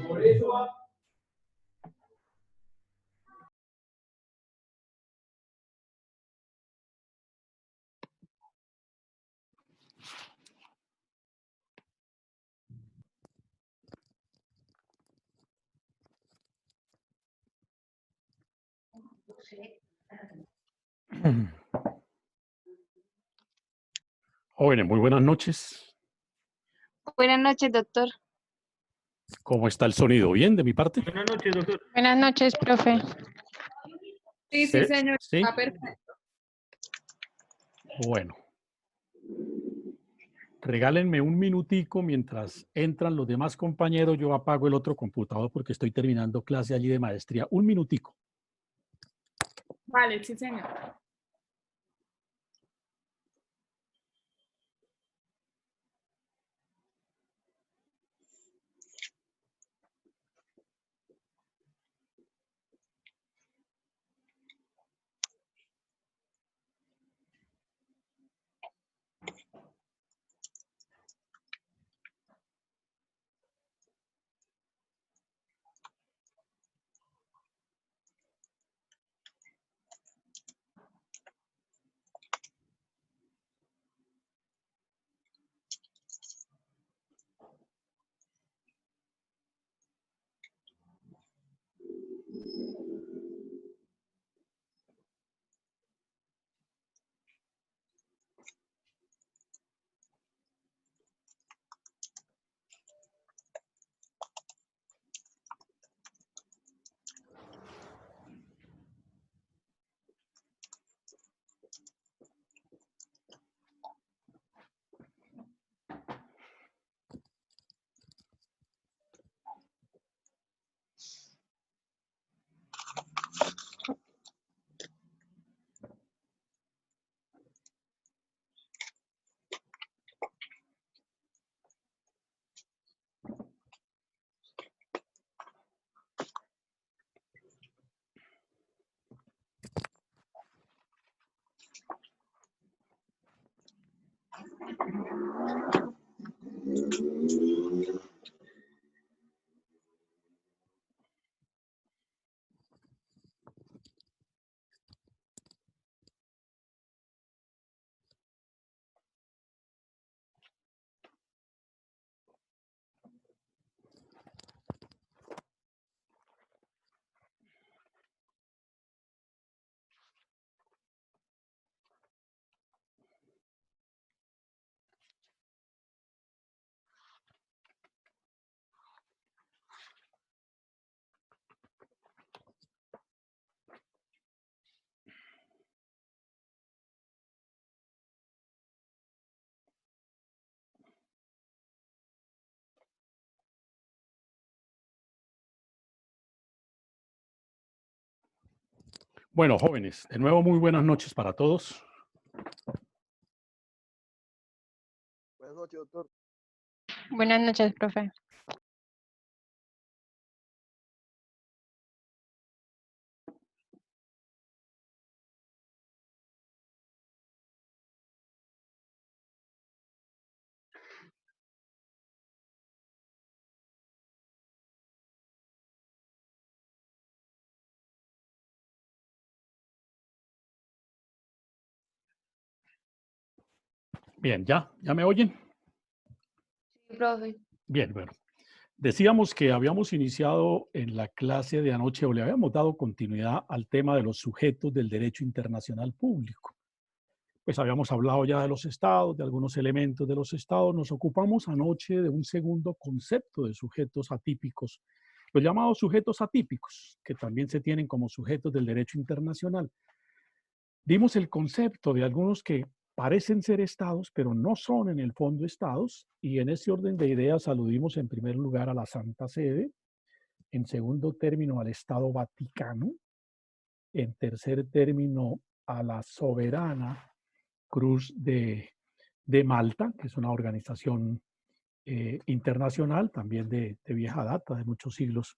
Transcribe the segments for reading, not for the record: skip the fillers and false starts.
Por eso Jóvenes, muy buenas noches. Buenas noches, doctor. ¿Cómo está el sonido? ¿Bien de mi parte? buenas noches, doctor. Buenas noches, profe. Sí, sí, señor. ¿Sí? Está perfecto. Bueno. Regálenme un minutico mientras entran los demás compañeros. Yo apago el otro computador porque estoy terminando clase allí de maestría. Un minutico. Vale, sí, señor. Bueno, jóvenes, de nuevo muy buenas noches para todos. Buenas noches, doctor. Buenas noches, profe. Bien, ¿ya me oyen? Sí, profe. Bien, bueno. Decíamos que habíamos iniciado en la clase de anoche o le habíamos dado continuidad al tema de los sujetos del derecho internacional público. Pues habíamos hablado ya de los estados, de algunos elementos de los estados. Nos ocupamos anoche de un segundo concepto de sujetos atípicos, los llamados sujetos atípicos, que también se tienen como sujetos del derecho internacional. Dimos el concepto de algunos que parecen ser estados, pero no son en el fondo estados, y en ese orden de ideas aludimos en primer lugar a la Santa Sede, en segundo término al Estado Vaticano, en tercer término a la soberana Cruz de Malta, que es una organización internacional, también de vieja data, de muchos siglos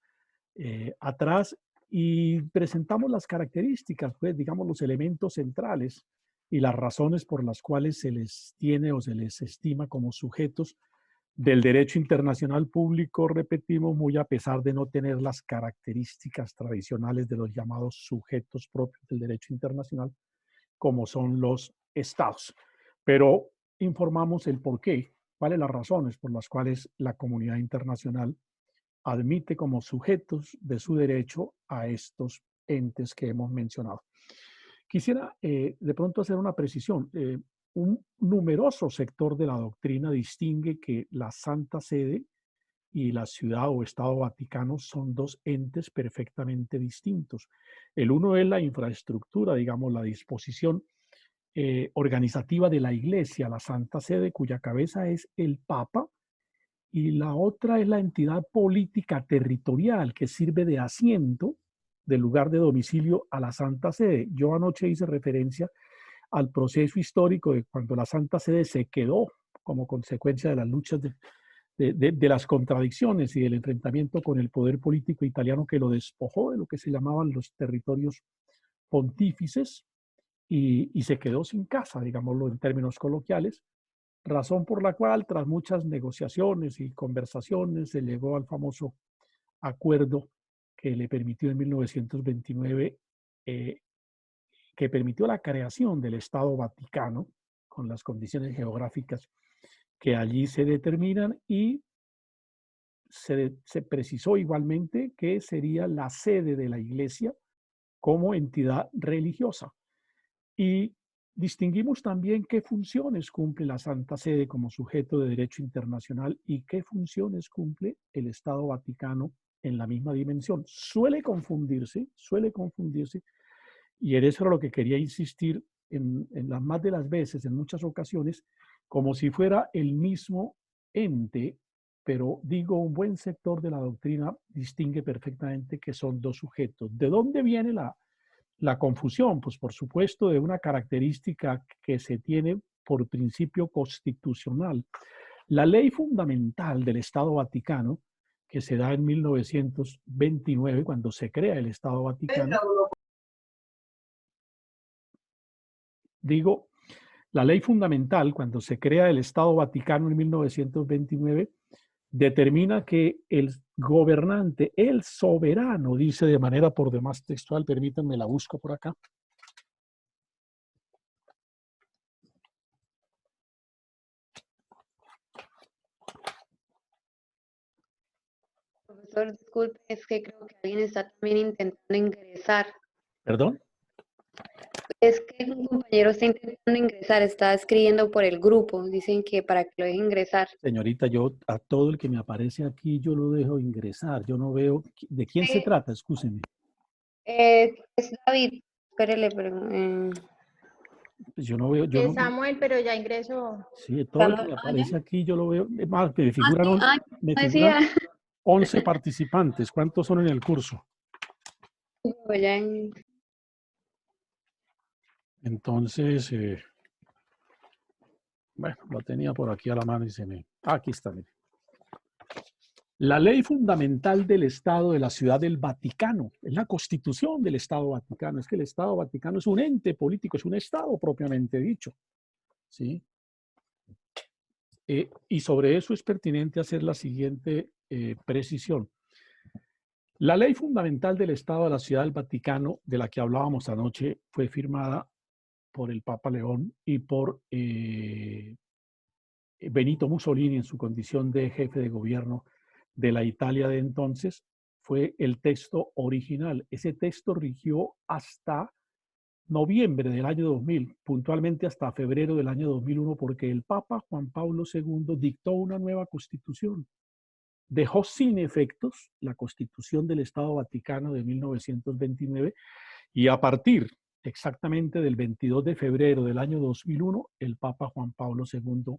atrás, y presentamos las características, pues, digamos, los elementos centrales y las razones por las cuales se les tiene o se les estima como sujetos del derecho internacional público, repetimos, muy a pesar de no tener las características tradicionales de los llamados sujetos propios del derecho internacional, como son los estados. Pero informamos el por qué, cuáles las razones por las cuales la comunidad internacional admite como sujetos de su derecho a estos entes que hemos mencionado. Quisiera de pronto hacer una precisión. Un numeroso sector de la doctrina distingue que la Santa Sede y la Ciudad o Estado Vaticano son dos entes perfectamente distintos. El uno es la infraestructura, digamos, la disposición organizativa de la Iglesia, la Santa Sede, cuya cabeza es el Papa, y la otra es la entidad política territorial que sirve de asiento, de lugar de domicilio a la Santa Sede. Yo anoche hice referencia al proceso histórico de cuando la Santa Sede se quedó como consecuencia de las luchas de las contradicciones y del enfrentamiento con el poder político italiano que lo despojó de lo que se llamaban los territorios pontífices y se quedó sin casa, digámoslo en términos coloquiales, razón por la cual tras muchas negociaciones y conversaciones se llegó al famoso acuerdo que le permitió en 1929 que permitió la creación del Estado Vaticano con las condiciones geográficas que allí se determinan y se precisó igualmente que sería la sede de la Iglesia como entidad religiosa. Y distinguimos también qué funciones cumple la Santa Sede como sujeto de derecho internacional y qué funciones cumple el Estado Vaticano en la misma dimensión. Suele confundirse, y en eso era lo que quería insistir en las más de las veces, en muchas ocasiones, como si fuera el mismo ente, pero digo, un buen sector de la doctrina distingue perfectamente que son dos sujetos. ¿De dónde viene la confusión? Pues por supuesto de una característica que se tiene por principio constitucional. La ley fundamental del Estado Vaticano, que se da en 1929, cuando se crea el Estado Vaticano, digo, la ley fundamental, cuando se crea el Estado Vaticano en 1929, determina que el gobernante, el soberano, dice de manera por demás textual, permítanme, la busco por acá. Profesor, disculpe, es que creo que alguien está también intentando ingresar. ¿Perdón? Es que un compañero está intentando ingresar, está escribiendo por el grupo. Dicen que para que lo deje ingresar. Señorita, yo a todo el que me aparece aquí, yo lo dejo ingresar. Yo no veo. ¿De quién se trata? Excúseme. Es David. Espérele, Pues yo no veo. Yo no, Samuel, pero ya ingresó. sí, todo el que me aparece aquí, yo lo veo. Es más, me figuran, me decía. figuran 11 participantes. ¿Cuántos son en el curso? Entonces, bueno, lo tenía por aquí a la mano y se me... aquí está, mire. La ley fundamental del Estado de la Ciudad del Vaticano, es la constitución del Estado Vaticano. Es que el Estado Vaticano es un ente político, es un Estado propiamente dicho. ¿Sí? Y sobre eso es pertinente hacer la siguiente precisión. La ley fundamental del Estado de la Ciudad del Vaticano, de la que hablábamos anoche, fue firmada por el Papa León y por Benito Mussolini en su condición de jefe de gobierno de la Italia de entonces. Fue el texto original. Ese texto rigió hasta noviembre del año 2000, puntualmente hasta febrero del año 2001, porque el Papa Juan Pablo II dictó una nueva constitución. Dejó sin efectos la Constitución del Estado Vaticano de 1929 y a partir exactamente del 22 de febrero del año 2001, el Papa Juan Pablo II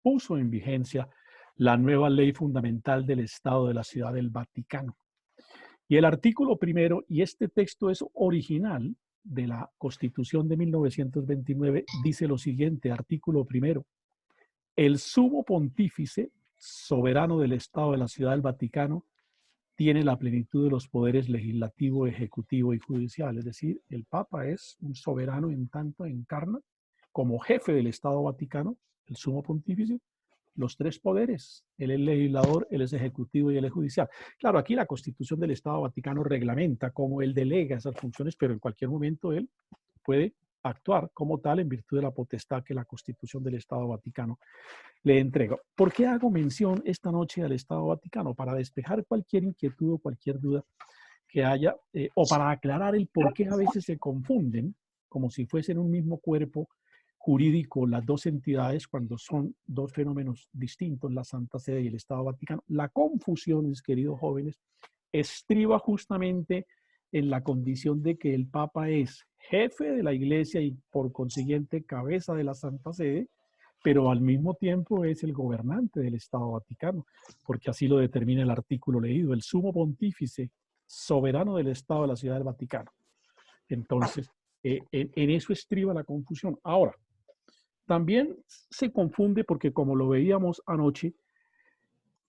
puso en vigencia la nueva ley fundamental del Estado de la Ciudad del Vaticano. Y el artículo primero, y este texto es original de la Constitución de 1929, dice lo siguiente, artículo primero: el sumo pontífice, soberano del Estado de la Ciudad del Vaticano, tiene la plenitud de los poderes legislativo, ejecutivo y judicial. Es decir, el Papa es un soberano en tanto encarna como jefe del Estado Vaticano, el sumo pontífice, los tres poderes. Él es legislador, él es ejecutivo y él es judicial. Claro, aquí la Constitución del Estado Vaticano reglamenta cómo él delega esas funciones, pero en cualquier momento él puede actuar como tal en virtud de la potestad que la Constitución del Estado Vaticano le entrega. ¿Por qué hago mención esta noche al Estado Vaticano? Para despejar cualquier inquietud o cualquier duda que haya, o para aclarar el por qué a veces se confunden, como si fuesen un mismo cuerpo jurídico, las dos entidades, cuando son dos fenómenos distintos, la Santa Sede y el Estado Vaticano. La confusión, mis queridos jóvenes, estriba justamente en la condición de que el Papa es jefe de la Iglesia y por consiguiente cabeza de la Santa Sede, pero al mismo tiempo es el gobernante del Estado Vaticano, porque así lo determina el artículo leído, el sumo pontífice, soberano del Estado de la Ciudad del Vaticano. Entonces, en eso estriba la confusión. Ahora, también se confunde porque, como lo veíamos anoche,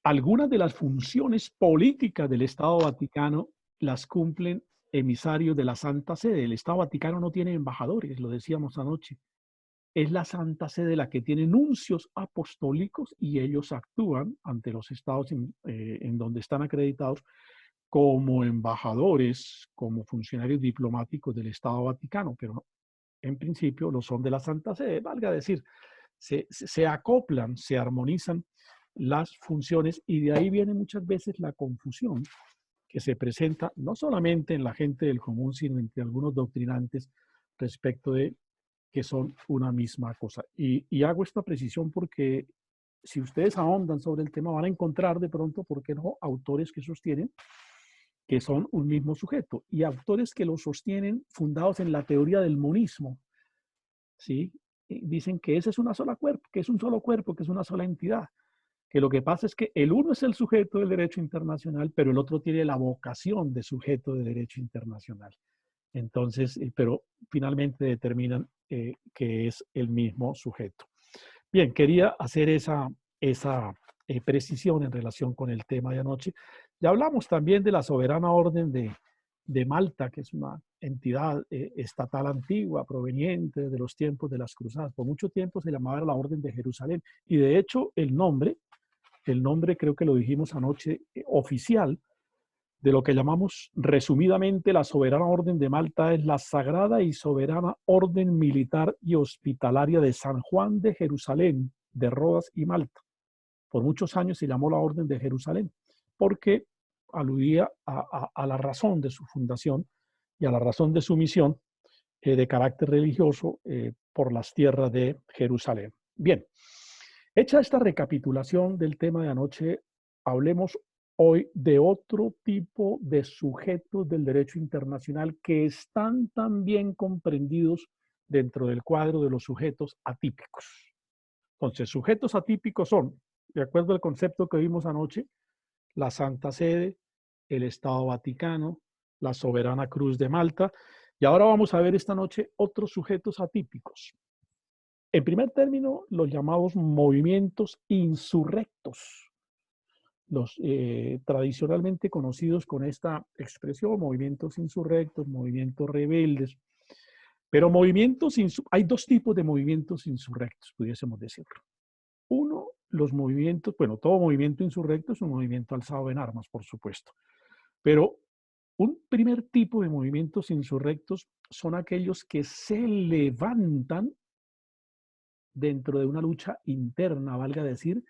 algunas de las funciones políticas del Estado Vaticano las cumplen emisarios de la Santa Sede. El Estado Vaticano no tiene embajadores, lo decíamos anoche. Es la Santa Sede la que tiene nuncios apostólicos y ellos actúan ante los estados en donde están acreditados como embajadores, como funcionarios diplomáticos del Estado Vaticano, pero en principio lo son de la Santa Sede. Valga decir, se acoplan, se armonizan las funciones y de ahí viene muchas veces la confusión que se presenta no solamente en la gente del común, sino entre algunos doctrinantes respecto de que son una misma cosa. Y hago esta precisión porque si ustedes ahondan sobre el tema van a encontrar de pronto, ¿por qué no?, autores que sostienen que son un mismo sujeto y autores que lo sostienen fundados en la teoría del monismo, ¿sí? Y dicen que ese es una sola cuerpo, que es un solo cuerpo, que es una sola entidad, que lo que pasa es que el uno es el sujeto del derecho internacional, pero el otro tiene la vocación de sujeto de derecho internacional. Entonces, pero finalmente determinan que es el mismo sujeto. Bien, quería hacer esa precisión en relación con el tema de anoche. Ya hablamos también de la Soberana Orden de Malta, que es una entidad estatal antigua, proveniente de los tiempos de las cruzadas. Por mucho tiempo se llamaba la Orden de Jerusalén. Y de hecho, el nombre creo que lo dijimos anoche, oficial, de lo que llamamos resumidamente la Soberana Orden de Malta es la Sagrada y Soberana Orden Militar y Hospitalaria de San Juan de Jerusalén, de Rodas y Malta. Por muchos años se llamó la Orden de Jerusalén, porque aludía a la razón de su fundación y a la razón de su misión de carácter religioso por las tierras de Jerusalén. Bien, hecha esta recapitulación del tema de anoche, hablemos hoy de otro tipo de sujetos del derecho internacional que están también comprendidos dentro del cuadro de los sujetos atípicos. Entonces, sujetos atípicos son, de acuerdo al concepto que vimos anoche, la Santa Sede, el Estado Vaticano, la Soberana Cruz de Malta, y ahora vamos a ver esta noche otros sujetos atípicos. En primer término, los llamados movimientos insurrectos, los tradicionalmente conocidos con esta expresión, movimientos insurrectos, movimientos rebeldes. Pero hay dos tipos de movimientos insurrectos, pudiésemos decirlo. Uno, los movimientos, bueno, todo movimiento insurrecto es un movimiento alzado en armas, por supuesto. Pero un primer tipo de movimientos insurrectos son aquellos que se levantan dentro de una lucha interna, valga decir,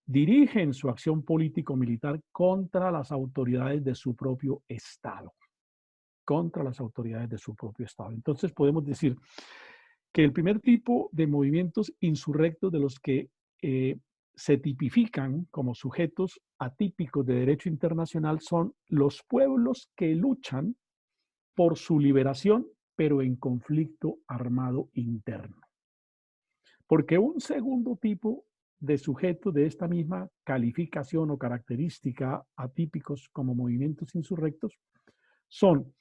dirigen su acción político-militar contra las autoridades de su propio Estado. Contra las autoridades de su propio Estado. Entonces podemos decir que el primer tipo de movimientos insurrectos de los que se tipifican como sujetos atípicos de derecho internacional son los pueblos que luchan por su liberación, pero en conflicto armado interno. Porque un segundo tipo de sujetos de esta misma calificación o característica atípicos como movimientos insurrectos son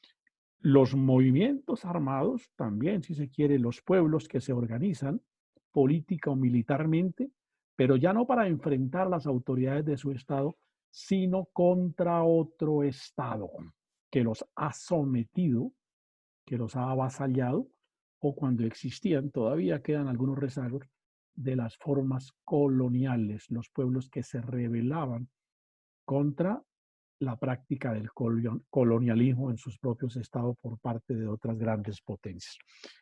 los movimientos armados, también si se quiere, los pueblos que se organizan política o militarmente, pero ya no para enfrentar las autoridades de su estado, sino contra otro estado que los ha sometido, que los ha avasallado, o cuando existían, todavía quedan algunos rezagos de las formas coloniales, los pueblos que se rebelaban contra la práctica del colonialismo en sus propios estados por parte de otras grandes potencias.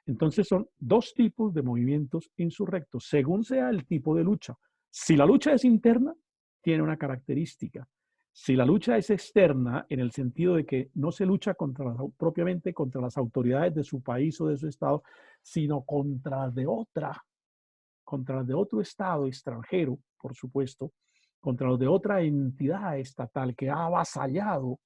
Entonces son dos tipos de movimientos insurrectos, según sea el tipo de lucha. Si la lucha es interna, tiene una característica. Si la lucha es externa, en el sentido de que no se lucha propiamente contra las autoridades de su país o de su estado, sino contra las de otro estado extranjero, por supuesto, contra los de otra entidad estatal que ha avasallado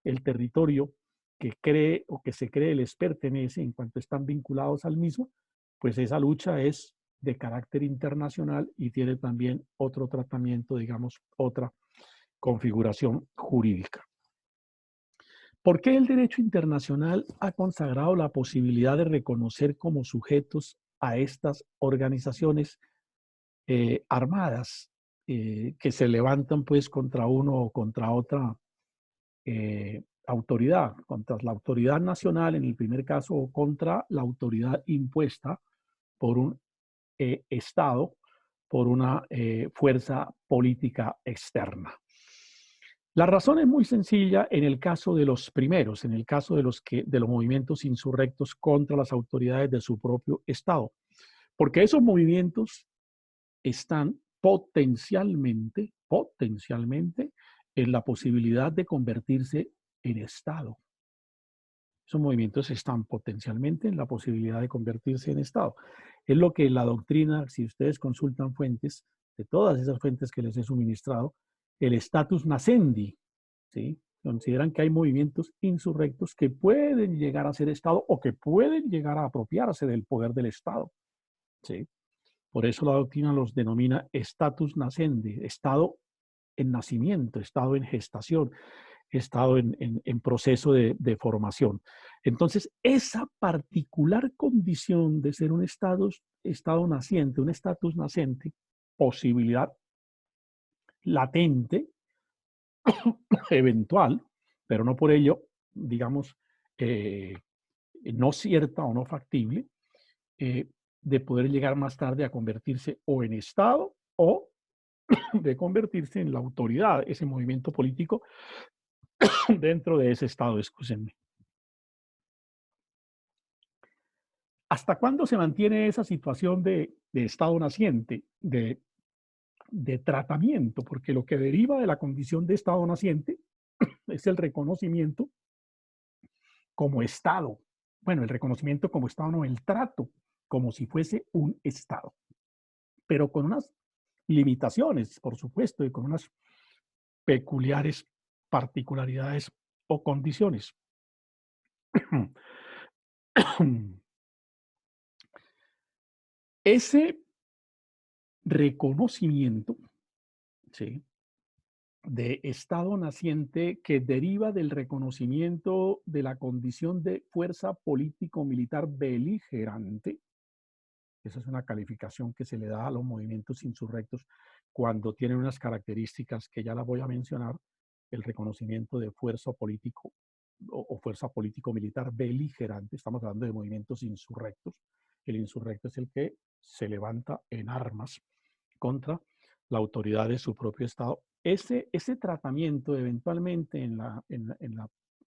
el territorio que cree o que se cree les pertenece en cuanto están vinculados al mismo, pues esa lucha es de carácter internacional y tiene también otro tratamiento, digamos, otra configuración jurídica. ¿Por qué el derecho internacional ha consagrado la posibilidad de reconocer como sujetos a estas organizaciones armadas que se levantan pues contra uno o contra otra autoridad, contra la autoridad nacional en el primer caso o contra la autoridad impuesta por un Estado, por una fuerza política externa? La razón es muy sencilla en el caso de los primeros, en el caso de los movimientos insurrectos contra las autoridades de su propio Estado, porque esos movimientos están potencialmente en la posibilidad de convertirse en Estado. Esos movimientos están potencialmente en la posibilidad de convertirse en Estado. Es lo que la doctrina, si ustedes consultan fuentes, de todas esas fuentes que les he suministrado, el status nascendi, ¿sí? Consideran que hay movimientos insurrectos que pueden llegar a ser Estado o que pueden llegar a apropiarse del poder del Estado, ¿sí? Por eso la doctrina los denomina status nascendi, estado en nacimiento, estado en gestación, estado en proceso de formación. Entonces, esa particular condición de ser un estado naciente, un status naciente, posibilidad latente, eventual, pero no por ello, digamos, no cierta o no factible, de poder llegar más tarde a convertirse o en Estado o de convertirse en la autoridad, ese movimiento político dentro de ese Estado, excúsenme. ¿Hasta cuándo se mantiene esa situación de Estado naciente, de tratamiento? Porque lo que deriva de la condición de Estado naciente es el reconocimiento como Estado. Bueno, el reconocimiento como Estado no, el trato como si fuese un Estado, pero con unas limitaciones, por supuesto, y con unas peculiares particularidades o condiciones. Ese reconocimiento, ¿sí?, de Estado naciente que deriva del reconocimiento de la condición de fuerza político-militar beligerante. Esa es una calificación que se le da a los movimientos insurrectos cuando tienen unas características que ya las voy a mencionar, el reconocimiento de fuerza político o fuerza político-militar beligerante. Estamos hablando de movimientos insurrectos. El insurrecto es el que se levanta en armas contra la autoridad de su propio Estado. Ese tratamiento eventualmente en la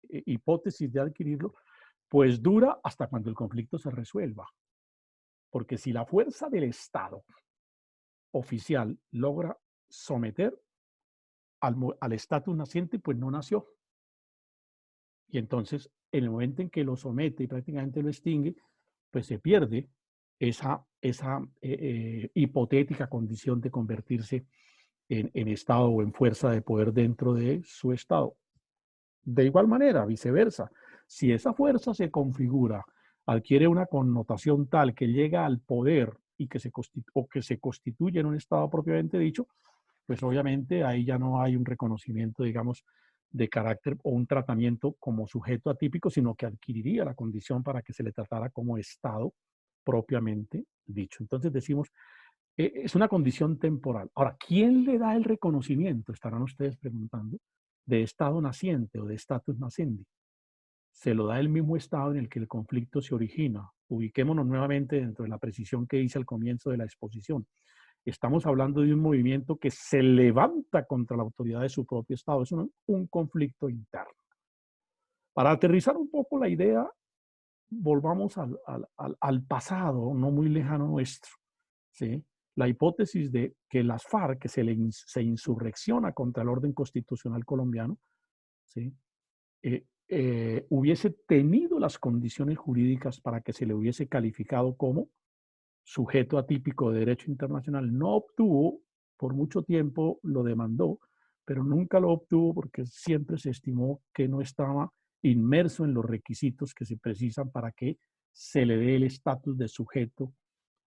hipótesis de adquirirlo, pues dura hasta cuando el conflicto se resuelva. Porque si la fuerza del Estado oficial logra someter al estatus naciente, pues no nació. Y entonces, en el momento en que lo somete y prácticamente lo extingue, pues se pierde esa hipotética condición de convertirse en Estado o en fuerza de poder dentro de su Estado. De igual manera, viceversa, si esa fuerza se configura, adquiere una connotación tal que llega al poder y que se constituye en un Estado propiamente dicho, pues obviamente ahí ya no hay un reconocimiento, digamos, de carácter o un tratamiento como sujeto atípico, sino que adquiriría la condición para que se le tratara como Estado propiamente dicho. Entonces decimos, es una condición temporal. Ahora, ¿quién le da el reconocimiento? Estarán ustedes preguntando, de Estado naciente o de estatus nacendi. Se lo da el mismo Estado en el que el conflicto se origina. Ubiquémonos nuevamente dentro de la precisión que hice al comienzo de la exposición. Estamos hablando de un movimiento que se levanta contra la autoridad de su propio Estado. Es un conflicto interno. Para aterrizar un poco la idea, volvamos al pasado, no muy lejano nuestro, ¿sí? La hipótesis de que las FARC, que se insurrecciona contra el orden constitucional colombiano, ¿sí? Hubiese tenido las condiciones jurídicas para que se le hubiese calificado como sujeto atípico de derecho internacional. No obtuvo, por mucho tiempo lo demandó, pero nunca lo obtuvo porque siempre se estimó que no estaba inmerso en los requisitos que se precisan para que se le dé el estatus de sujeto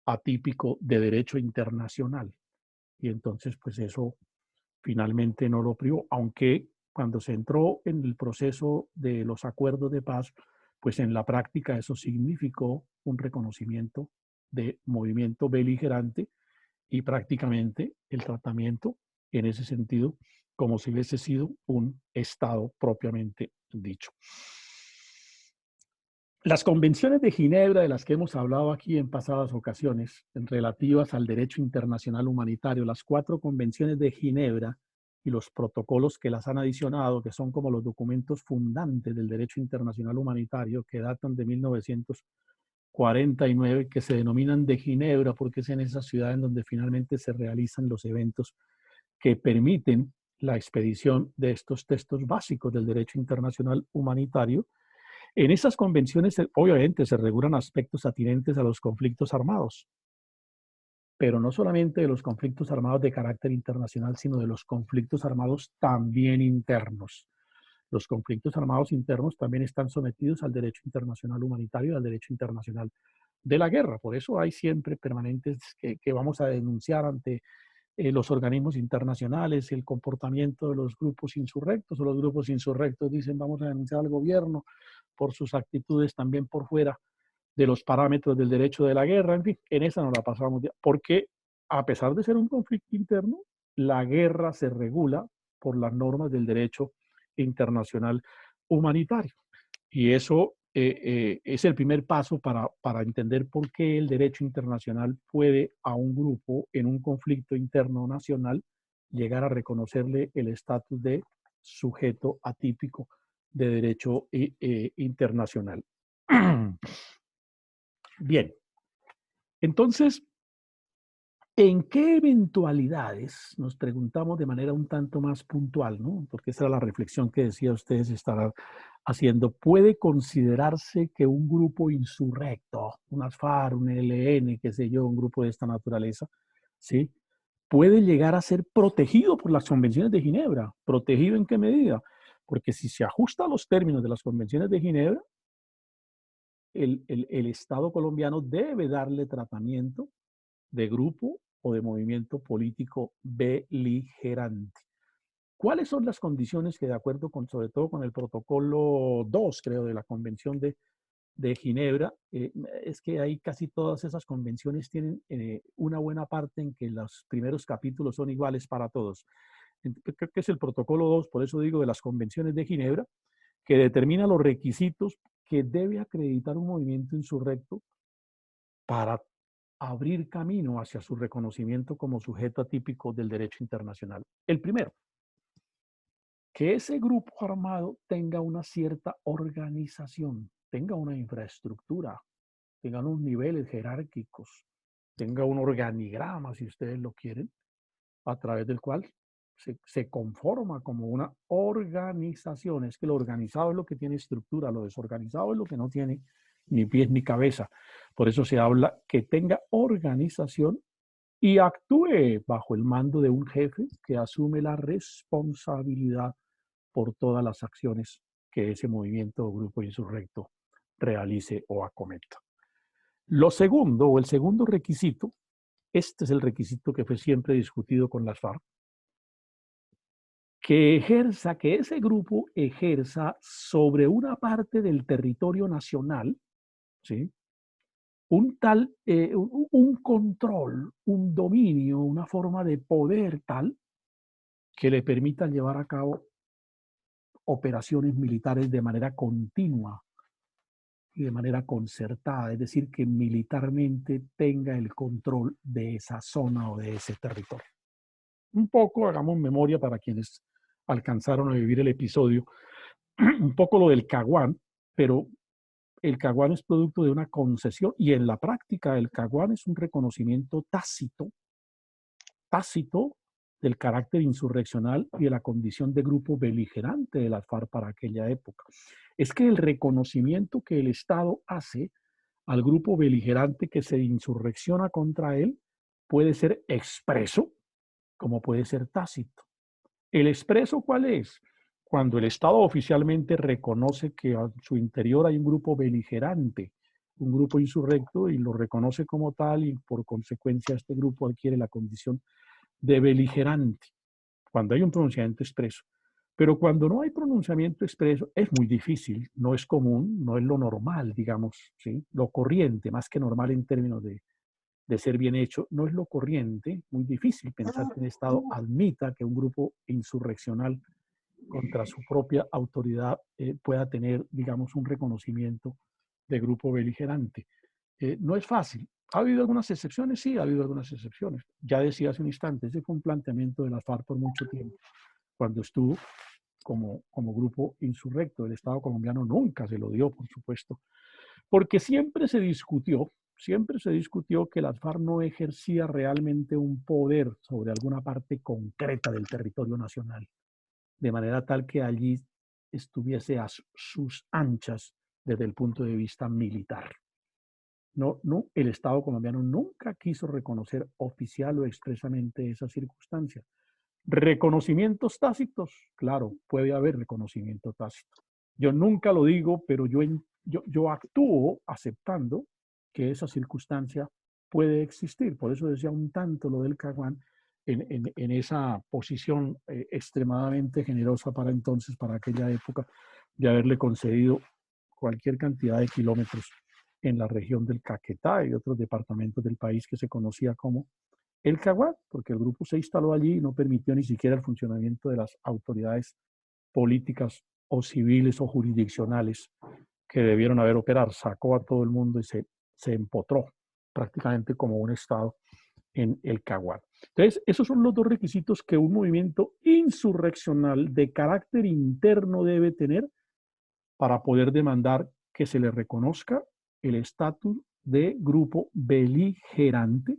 atípico de derecho internacional. Y entonces, pues eso finalmente no lo privó, aunque cuando se entró en el proceso de los acuerdos de paz, pues en la práctica eso significó un reconocimiento de movimiento beligerante y prácticamente el tratamiento en ese sentido como si hubiese sido un Estado propiamente dicho. Las convenciones de Ginebra, de las que hemos hablado aquí en pasadas ocasiones, relativas al derecho internacional humanitario, las 4 convenciones de Ginebra y los protocolos que las han adicionado, que son como los documentos fundantes del derecho internacional humanitario, que datan de 1949, que se denominan de Ginebra porque es en esa ciudad en donde finalmente se realizan los eventos que permiten la expedición de estos textos básicos del derecho internacional humanitario. En esas convenciones, obviamente, se regulan aspectos atinentes a los conflictos armados, pero no solamente de los conflictos armados de carácter internacional, sino de los conflictos armados también internos. Los conflictos armados internos también están sometidos al derecho internacional humanitario y al derecho internacional de la guerra. Por eso hay siempre permanentes que vamos a denunciar ante los organismos internacionales, el comportamiento de los grupos insurrectos, o los grupos insurrectos dicen vamos a denunciar al gobierno por sus actitudes también por fuera de los parámetros del derecho de la guerra. En fin, en esa no la pasamos ya, porque a pesar de ser un conflicto interno, la guerra se regula por las normas del derecho internacional humanitario. Y eso es el primer paso para entender por qué el derecho internacional puede a un grupo en un conflicto interno nacional llegar a reconocerle el estatus de sujeto atípico de derecho internacional. Bien, entonces, ¿en qué eventualidades, nos preguntamos de manera un tanto más puntual, ¿no? Porque esa era la reflexión que decía ustedes estar haciendo, puede considerarse que un grupo insurrecto, unas FARC, un ELN, qué sé yo, un grupo de esta naturaleza, ¿sí? Puede llegar a ser protegido por las convenciones de Ginebra? ¿Protegido en qué medida? Porque si se ajusta a los términos de las convenciones de Ginebra, el Estado colombiano debe darle tratamiento de grupo o de movimiento político beligerante. ¿Cuáles son las condiciones que, de acuerdo con, sobre todo con el protocolo 2, creo, de la Convención de Ginebra, es que ahí casi todas esas convenciones tienen una buena parte en que los primeros capítulos son iguales para todos? Creo que es el protocolo 2, por eso digo, de las convenciones de Ginebra, que determina los requisitos que debe acreditar un movimiento insurrecto para abrir camino hacia su reconocimiento como sujeto atípico del derecho internacional. El primero, que ese grupo armado tenga una cierta organización, tenga una infraestructura, tenga unos niveles jerárquicos, tenga un organigrama, si ustedes lo quieren, a través del cual se conforma como una organización. Es que lo organizado es lo que tiene estructura, lo desorganizado es lo que no tiene ni pies ni cabeza. Por eso se habla que tenga organización y actúe bajo el mando de un jefe que asume la responsabilidad por todas las acciones que ese movimiento o grupo insurrecto realice o acometa. Lo segundo, o el segundo requisito, este es el requisito que fue siempre discutido con las FARC, que ese grupo ejerza sobre una parte del territorio nacional, ¿sí? Un control, un dominio, una forma de poder tal que le permitan llevar a cabo operaciones militares de manera continua y de manera concertada, es decir, que militarmente tenga el control de esa zona o de ese territorio. Un poco, hagamos memoria para quienes alcanzaron a vivir el episodio, un poco lo del Caguán, pero el Caguán es producto de una concesión y en la práctica el Caguán es un reconocimiento tácito del carácter insurreccional y de la condición de grupo beligerante de las FARC para aquella época. Es que el reconocimiento que el Estado hace al grupo beligerante que se insurrecciona contra él puede ser expreso como puede ser tácito. ¿El expreso cuál es? Cuando el Estado oficialmente reconoce que a su interior hay un grupo beligerante, un grupo insurrecto, y lo reconoce como tal, y por consecuencia este grupo adquiere la condición de beligerante, cuando hay un pronunciamiento expreso. Pero cuando no hay pronunciamiento expreso, es muy difícil, no es común, no es lo normal, digamos, ¿sí? Lo corriente, más que normal en términos de ser bien hecho, no es lo corriente, muy difícil pensar que un Estado admita que un grupo insurreccional contra su propia autoridad pueda tener, digamos, un reconocimiento de grupo beligerante. No es fácil. ¿Ha habido algunas excepciones? Sí, ha habido algunas excepciones. Ya decía hace un instante, ese fue un planteamiento de la FARC por mucho tiempo, cuando estuvo como grupo insurrecto. El Estado colombiano nunca se lo dio, por supuesto, porque siempre se discutió que las FARC no ejercía realmente un poder sobre alguna parte concreta del territorio nacional, de manera tal que allí estuviese a sus anchas desde el punto de vista militar. No, el Estado colombiano nunca quiso reconocer oficial o expresamente esa circunstancia. ¿Reconocimientos tácitos? Claro, puede haber reconocimiento tácito. Yo nunca lo digo, pero yo actúo aceptando que esa circunstancia puede existir. Por eso decía un tanto lo del Caguán en esa posición extremadamente generosa para entonces, para aquella época, de haberle concedido cualquier cantidad de kilómetros en la región del Caquetá y otros departamentos del país que se conocía como el Caguán, porque el grupo se instaló allí y no permitió ni siquiera el funcionamiento de las autoridades políticas o civiles o jurisdiccionales que debieron haber operado. Sacó a todo el mundo y se empotró prácticamente como un Estado en el Caguán. Entonces, esos son los dos requisitos que un movimiento insurreccional de carácter interno debe tener para poder demandar que se le reconozca el estatus de grupo beligerante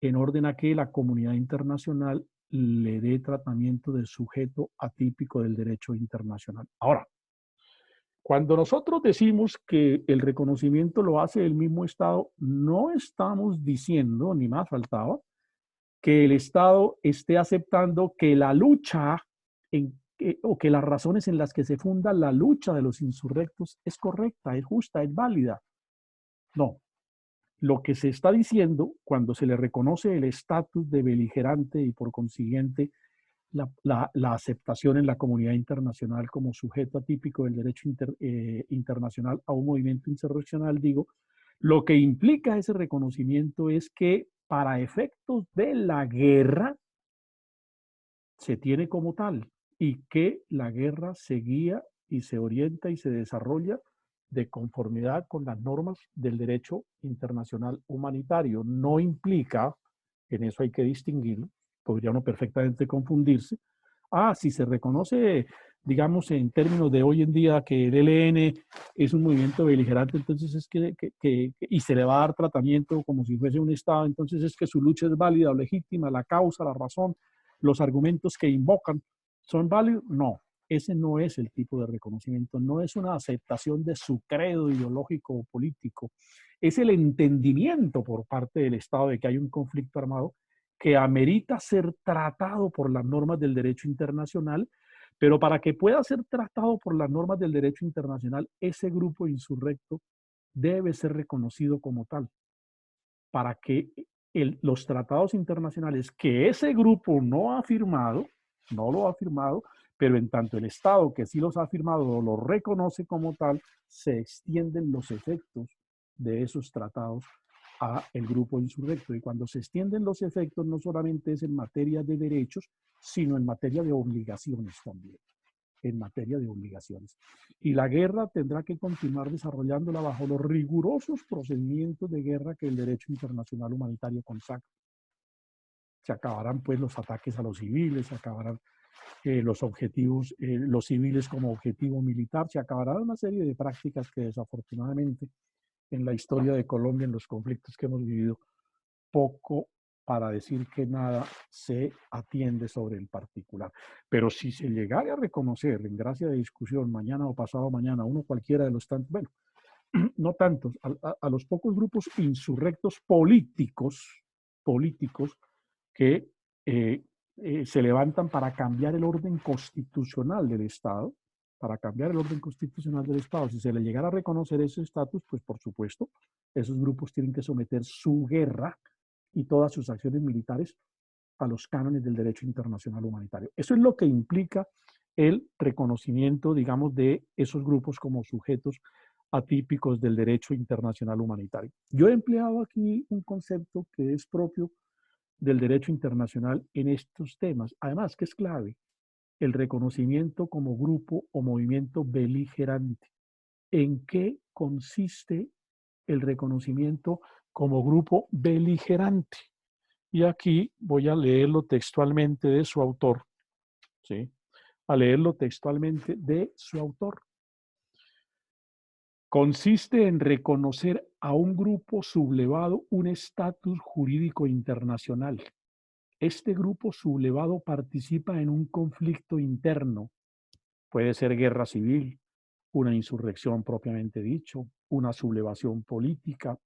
en orden a que la comunidad internacional le dé tratamiento de sujeto atípico del derecho internacional. Ahora, cuando nosotros decimos que el reconocimiento lo hace el mismo Estado, no estamos diciendo, ni más faltaba, que el Estado esté aceptando que la lucha o que las razones en las que se funda la lucha de los insurrectos es correcta, es justa, es válida. No. Lo que se está diciendo cuando se le reconoce el estatus de beligerante y por consiguiente la aceptación en la comunidad internacional como sujeto atípico del derecho internacional a un movimiento insurreccional, digo, lo que implica ese reconocimiento es que para efectos de la guerra se tiene como tal y que la guerra se guía y se orienta y se desarrolla de conformidad con las normas del derecho internacional humanitario. No implica, en eso hay que distinguirlo, podría uno perfectamente confundirse. Si se reconoce, digamos, en términos de hoy en día que el ELN es un movimiento beligerante, entonces es y se le va a dar tratamiento como si fuese un Estado, entonces es que su lucha es válida o legítima, la causa, la razón, los argumentos que invocan son válidos. No, ese no es el tipo de reconocimiento, no es una aceptación de su credo ideológico o político, es el entendimiento por parte del Estado de que hay un conflicto armado que amerita ser tratado por las normas del derecho internacional, pero para que pueda ser tratado por las normas del derecho internacional, ese grupo insurrecto debe ser reconocido como tal para que los tratados internacionales que ese grupo no ha firmado, no lo ha firmado, pero en tanto el Estado que sí los ha firmado lo reconoce como tal, se extienden los efectos de esos tratados a el grupo insurrecto. Y cuando se extienden los efectos, no solamente es en materia de derechos, sino en materia de obligaciones también. En materia de obligaciones. Y la guerra tendrá que continuar desarrollándola bajo los rigurosos procedimientos de guerra que el derecho internacional humanitario consagra. Se acabarán pues los ataques a los civiles, se acabarán los objetivos, los civiles como objetivo militar, se acabará una serie de prácticas que desafortunadamente en la historia de Colombia, en los conflictos que hemos vivido, poco para decir que nada se atiende sobre el particular. Pero si se llegara a reconocer, en gracia de discusión, mañana o pasado mañana, uno cualquiera de los tantos, bueno, no tantos, a los pocos grupos insurrectos políticos que se levantan para cambiar el orden constitucional del Estado, si se le llegara a reconocer ese estatus, pues por supuesto, esos grupos tienen que someter su guerra y todas sus acciones militares a los cánones del derecho internacional humanitario. Eso es lo que implica el reconocimiento, digamos, de esos grupos como sujetos atípicos del derecho internacional humanitario. Yo he empleado aquí un concepto que es propio del derecho internacional en estos temas, además que es clave, el reconocimiento como grupo o movimiento beligerante. ¿En qué consiste el reconocimiento como grupo beligerante? Y aquí voy a leerlo textualmente de su autor, ¿sí? A leerlo textualmente de su autor. Consiste en reconocer a un grupo sublevado un estatus jurídico internacional. Este grupo sublevado participa en un conflicto interno. Puede ser guerra civil, una insurrección propiamente dicho, una sublevación política,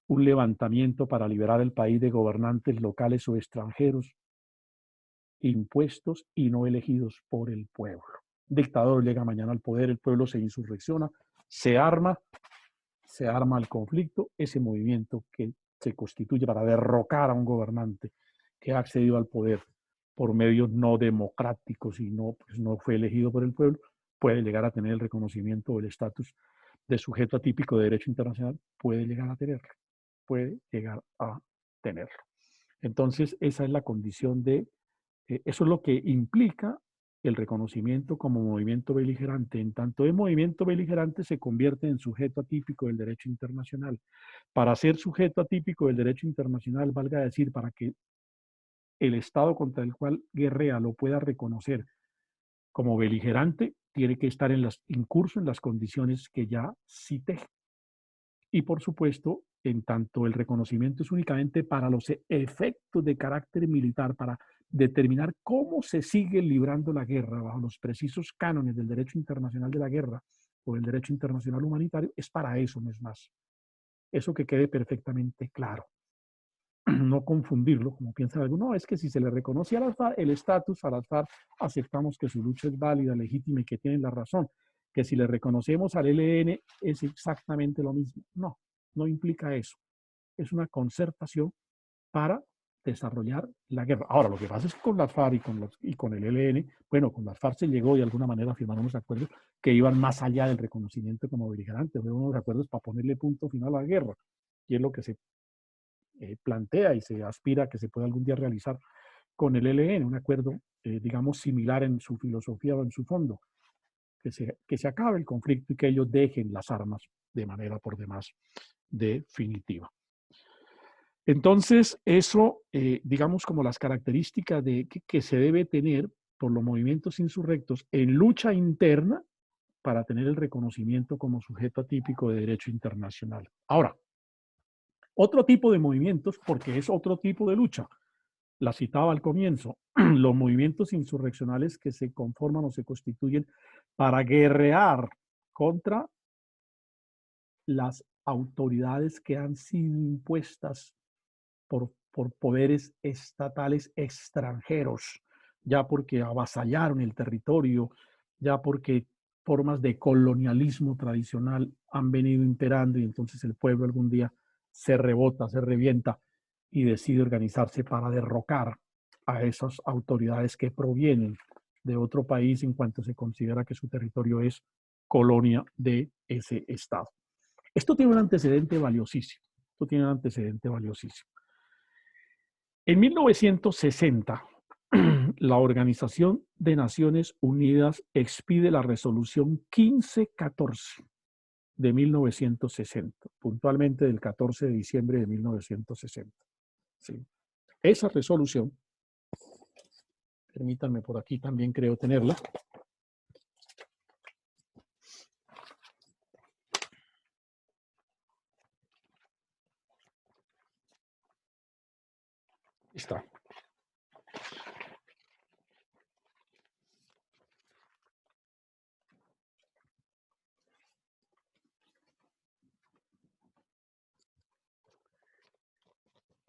un levantamiento para liberar el país de gobernantes locales o extranjeros, impuestos y no elegidos por el pueblo. Un dictador llega mañana al poder, el pueblo se insurrecciona, se arma el conflicto, ese movimiento que se constituye para derrocar a un gobernante que ha accedido al poder por medios no democráticos y no, pues no fue elegido por el pueblo, puede llegar a tener el reconocimiento o el estatus de sujeto atípico de derecho internacional, puede llegar a tenerlo. Entonces, esa es la condición de, eso es lo que implica el reconocimiento como movimiento beligerante. En tanto de movimiento beligerante se convierte en sujeto atípico del derecho internacional. Para ser sujeto atípico del derecho internacional, valga decir, para que el Estado contra el cual guerrea lo pueda reconocer como beligerante, tiene que estar incurso en las condiciones que ya cité. Y por supuesto, en tanto el reconocimiento es únicamente para los efectos de carácter militar, para determinar cómo se sigue librando la guerra bajo los precisos cánones del derecho internacional de la guerra o del derecho internacional humanitario, es para eso, no es más. Eso que quede perfectamente claro. No confundirlo, como piensan algunos, no, es que si se le reconoce a las FARC el estatus, a las FARC aceptamos que su lucha es válida, legítima y que tienen la razón, que si le reconocemos al ELN es exactamente lo mismo. No, no implica eso. Es una concertación para desarrollar la guerra. Ahora, lo que pasa es que con las FARC y con el ELN, bueno, con las FARC se llegó de alguna manera a firmar unos acuerdos que iban más allá del reconocimiento como beligerante, fueron unos acuerdos para ponerle punto final a la guerra, y es lo que se plantea y se aspira a que se pueda algún día realizar con el ELN, un acuerdo, digamos, similar en su filosofía o en su fondo, que se acabe el conflicto y que ellos dejen las armas de manera por demás definitiva. Entonces, eso, digamos, como las características que se debe tener por los movimientos insurrectos en lucha interna para tener el reconocimiento como sujeto atípico de derecho internacional. Ahora, otro tipo de movimientos, porque es otro tipo de lucha, la citaba al comienzo, los movimientos insurreccionales que se conforman o se constituyen para guerrear contra las autoridades que han sido impuestas por poderes estatales extranjeros, ya porque avasallaron el territorio, ya porque formas de colonialismo tradicional han venido imperando y entonces el pueblo algún día se rebota, se revienta y decide organizarse para derrocar a esas autoridades que provienen de otro país en cuanto se considera que su territorio es colonia de ese Estado. Esto tiene un antecedente valiosísimo. Esto tiene un antecedente valiosísimo. En 1960, la Organización de Naciones Unidas expide la resolución 1514 de 1960, puntualmente del 14 de diciembre de 1960. ¿Sí? Esa resolución, permítanme por aquí también creo tenerla. Está.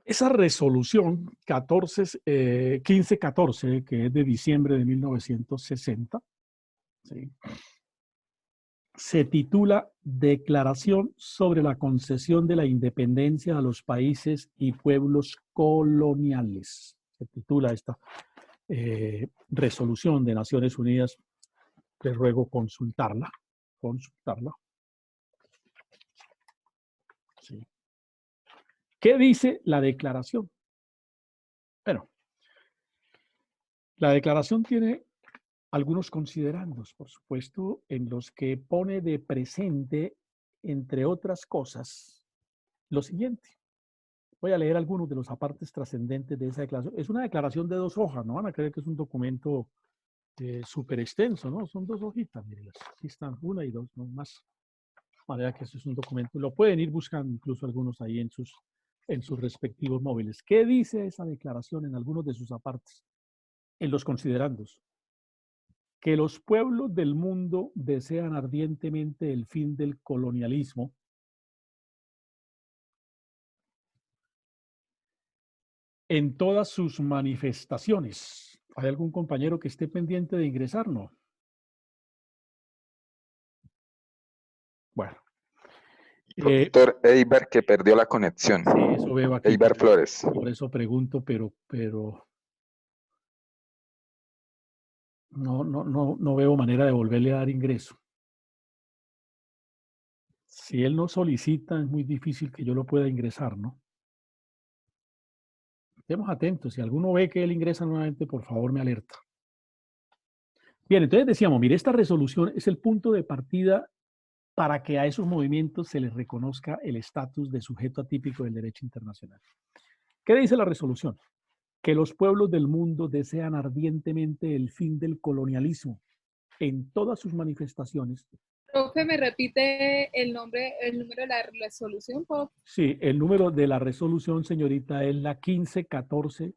Esa resolución 1514, que es de diciembre de 1960, ¿sí?, se titula Declaración sobre la concesión de la independencia a los países y pueblos coloniales. Se titula esta resolución de Naciones Unidas. Les ruego consultarla. Sí. ¿Qué dice la declaración? Bueno, la declaración tiene algunos considerandos, por supuesto, en los que pone de presente, entre otras cosas, lo siguiente. Voy a leer algunos de los apartes trascendentes de esa declaración. Es una declaración de 2 hojas, no van a creer que es un documento súper extenso, ¿no? Son 2 hojitas, mírenlas. Aquí están, 1 y 2, no más. De manera que eso es un documento, lo pueden ir buscando incluso algunos ahí en sus respectivos móviles. ¿Qué dice esa declaración en algunos de sus apartes? En los considerandos. Que los pueblos del mundo desean ardientemente el fin del colonialismo en todas sus manifestaciones. ¿Hay algún compañero que esté pendiente de ingresar? No. Bueno. Doctor Eibar, que perdió la conexión. Sí, eso veo aquí. Eibar Flores. Por eso pregunto, pero no veo manera de volverle a dar ingreso. Si él no solicita, es muy difícil que yo lo pueda ingresar, ¿no? Estemos atentos. Si alguno ve que él ingresa nuevamente, por favor me alerta. Bien, entonces decíamos, mire, esta resolución es el punto de partida para que a esos movimientos se les reconozca el estatus de sujeto atípico del derecho internacional. ¿Qué dice la resolución? Que los pueblos del mundo desean ardientemente el fin del colonialismo en todas sus manifestaciones. Profe, ¿me repite el número de la resolución? Sí, el número de la resolución, señorita, es la 1514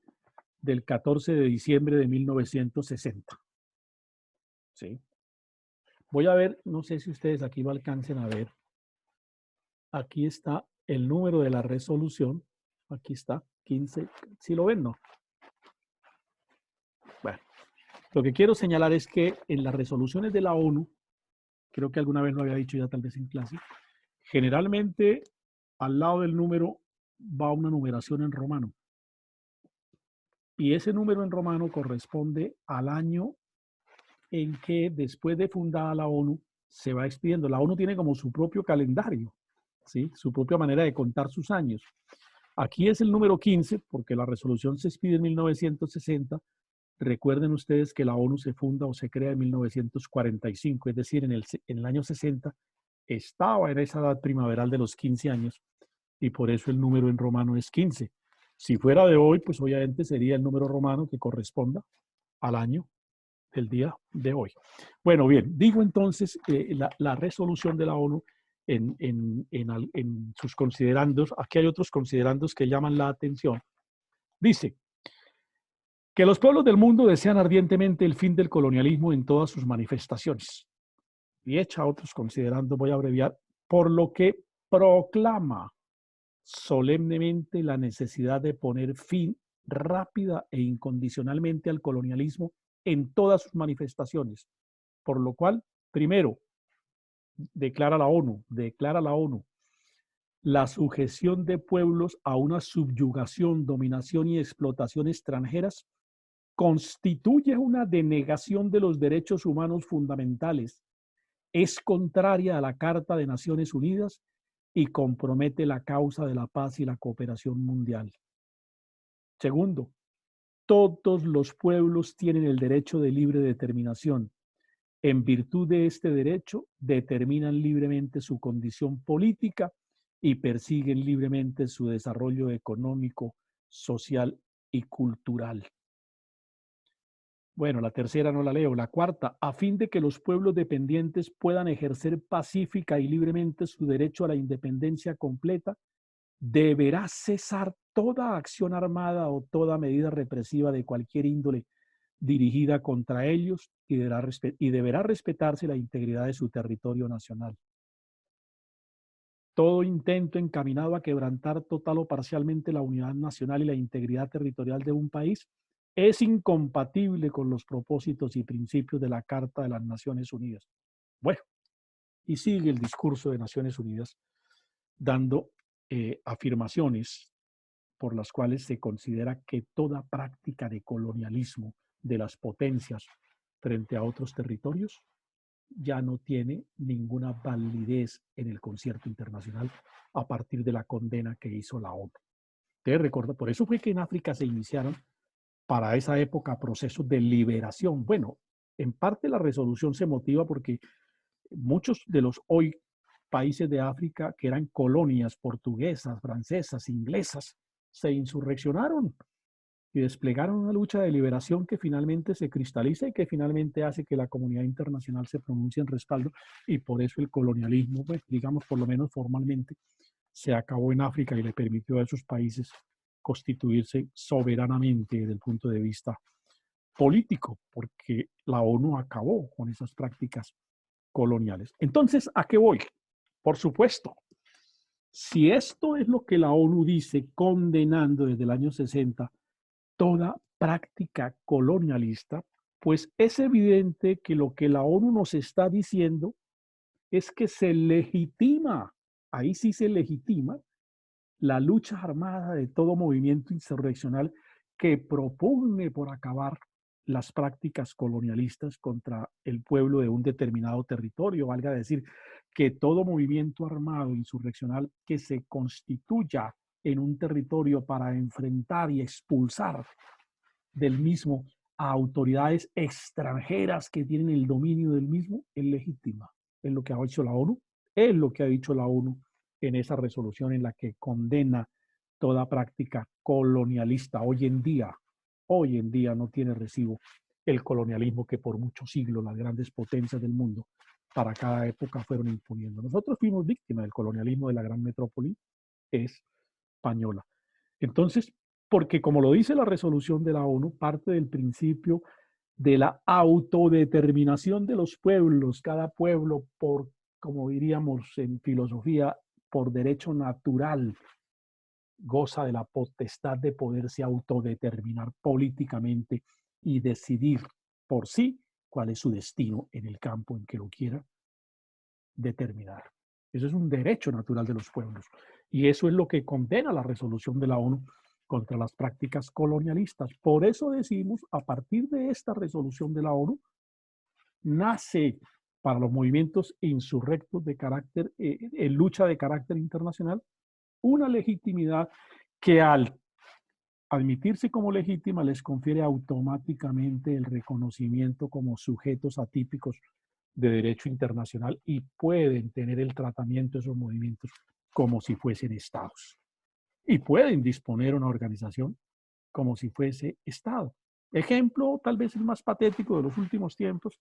del 14 de diciembre de 1960. Sí. Voy a ver, no sé si ustedes aquí lo alcancen a ver. Aquí está el número de la resolución. Aquí está, 15. ¿Sí lo ven, no? Bueno, lo que quiero señalar es que en las resoluciones de la ONU, creo que alguna vez lo había dicho ya tal vez en clase, generalmente al lado del número va una numeración en romano. Y ese número en romano corresponde al año en que después de fundada la ONU se va expidiendo. La ONU tiene como su propio calendario, ¿sí?, su propia manera de contar sus años. Aquí es el número 15 porque la resolución se expide en 1960. Recuerden ustedes que la ONU se funda o se crea en 1945, es decir, en el año 60 estaba en esa edad primaveral de los 15 años y por eso el número en romano es 15. Si fuera de hoy, pues obviamente sería el número romano que corresponda al año del día de hoy. Bueno, bien, digo entonces la resolución de la ONU en sus considerandos, aquí hay otros considerandos que llaman la atención. Dice que los pueblos del mundo desean ardientemente el fin del colonialismo en todas sus manifestaciones. Y echa otros considerandos, voy a abreviar, por lo que proclama solemnemente la necesidad de poner fin rápida e incondicionalmente al colonialismo en todas sus manifestaciones, por lo cual Primero, declara la ONU, la sujeción de pueblos a una subyugación, dominación y explotación extranjeras constituye una denegación de los derechos humanos fundamentales, es contraria a la Carta de Naciones Unidas y compromete la causa de la paz y la cooperación mundial. Segundo, todos los pueblos tienen el derecho de libre determinación. En virtud de este derecho, determinan libremente su condición política y persiguen libremente su desarrollo económico, social y cultural. Bueno, la tercera no la leo. La cuarta, a fin de que los pueblos dependientes puedan ejercer pacífica y libremente su derecho a la independencia completa, deberá cesar toda acción armada o toda medida represiva de cualquier índole dirigida contra ellos y deberá respetarse la integridad de su territorio nacional. Todo intento encaminado a quebrantar total o parcialmente la unidad nacional y la integridad territorial de un país es incompatible con los propósitos y principios de la Carta de las Naciones Unidas. Bueno, y sigue el discurso de Naciones Unidas dando afirmaciones por las cuales se considera que toda práctica de colonialismo de las potencias frente a otros territorios ya no tiene ninguna validez en el concierto internacional a partir de la condena que hizo la ONU. Ustedes recuerdan, por eso fue que en África se iniciaron para esa época procesos de liberación. Bueno, en parte la resolución se motiva porque muchos de los hoy países de África que eran colonias portuguesas, francesas, inglesas, se insurreccionaron y desplegaron una lucha de liberación que finalmente se cristaliza y que finalmente hace que la comunidad internacional se pronuncie en respaldo, y por eso el colonialismo, pues, digamos, por lo menos formalmente, se acabó en África y le permitió a esos países constituirse soberanamente desde el punto de vista político, porque la ONU acabó con esas prácticas coloniales. Entonces, ¿a qué voy? Por supuesto, si esto es lo que la ONU dice, condenando desde el año 60 toda práctica colonialista, pues es evidente que lo que la ONU nos está diciendo es que se legitima, ahí sí se legitima, la lucha armada de todo movimiento insurreccional que propugne por acabar las prácticas colonialistas contra el pueblo de un determinado territorio, valga decir, que todo movimiento armado insurreccional que se constituya en un territorio para enfrentar y expulsar del mismo a autoridades extranjeras que tienen el dominio del mismo, es legítima. Es lo que ha hecho la ONU, es lo que ha dicho la ONU en esa resolución en la que condena toda práctica colonialista. Hoy en día no tiene recibo el colonialismo que por muchos siglos las grandes potencias del mundo para cada época fueron imponiendo. Nosotros fuimos víctimas del colonialismo de la gran metrópoli española. Entonces, porque como lo dice la resolución de la ONU, parte del principio de la autodeterminación de los pueblos, cada pueblo por, como diríamos en filosofía, por derecho natural, goza de la potestad de poderse autodeterminar políticamente y decidir por sí cuál es su destino en el campo en que lo quiera determinar. Eso es un derecho natural de los pueblos. Y eso es lo que condena la resolución de la ONU contra las prácticas colonialistas. Por eso decimos, a partir de esta resolución de la ONU, nace para los movimientos insurrectos de carácter, en lucha de carácter internacional, una legitimidad que al admitirse como legítima les confiere automáticamente el reconocimiento como sujetos atípicos de derecho internacional y pueden tener el tratamiento de esos movimientos como si fuesen estados. Y pueden disponer una organización como si fuese estado. Ejemplo, tal vez el más patético de los últimos tiempos,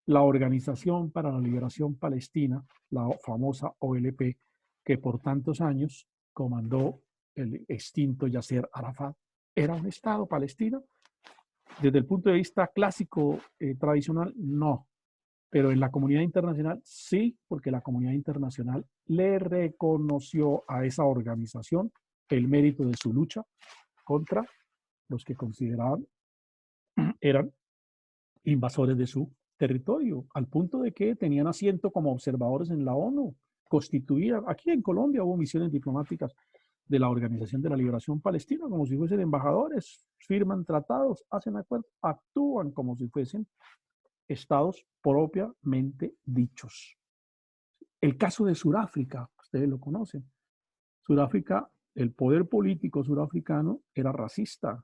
la Organización para la Liberación Palestina, la famosa OLP, que por tantos años comandó el extinto Yasser Arafat. ¿Era un estado Palestina? Desde el punto de vista clásico, tradicional, no. Pero en la comunidad internacional sí, porque la comunidad internacional le reconoció a esa organización el mérito de su lucha contra los que consideraban eran invasores de su territorio, al punto de que tenían asiento como observadores en la ONU. Constituía, aquí en Colombia hubo misiones diplomáticas de la Organización de la Liberación Palestina, como si fuesen embajadores, firman tratados, hacen acuerdos, actúan como si fuesen estados propiamente dichos. El caso de Sudáfrica, ustedes lo conocen. Sudáfrica, el poder político surafricano era racista.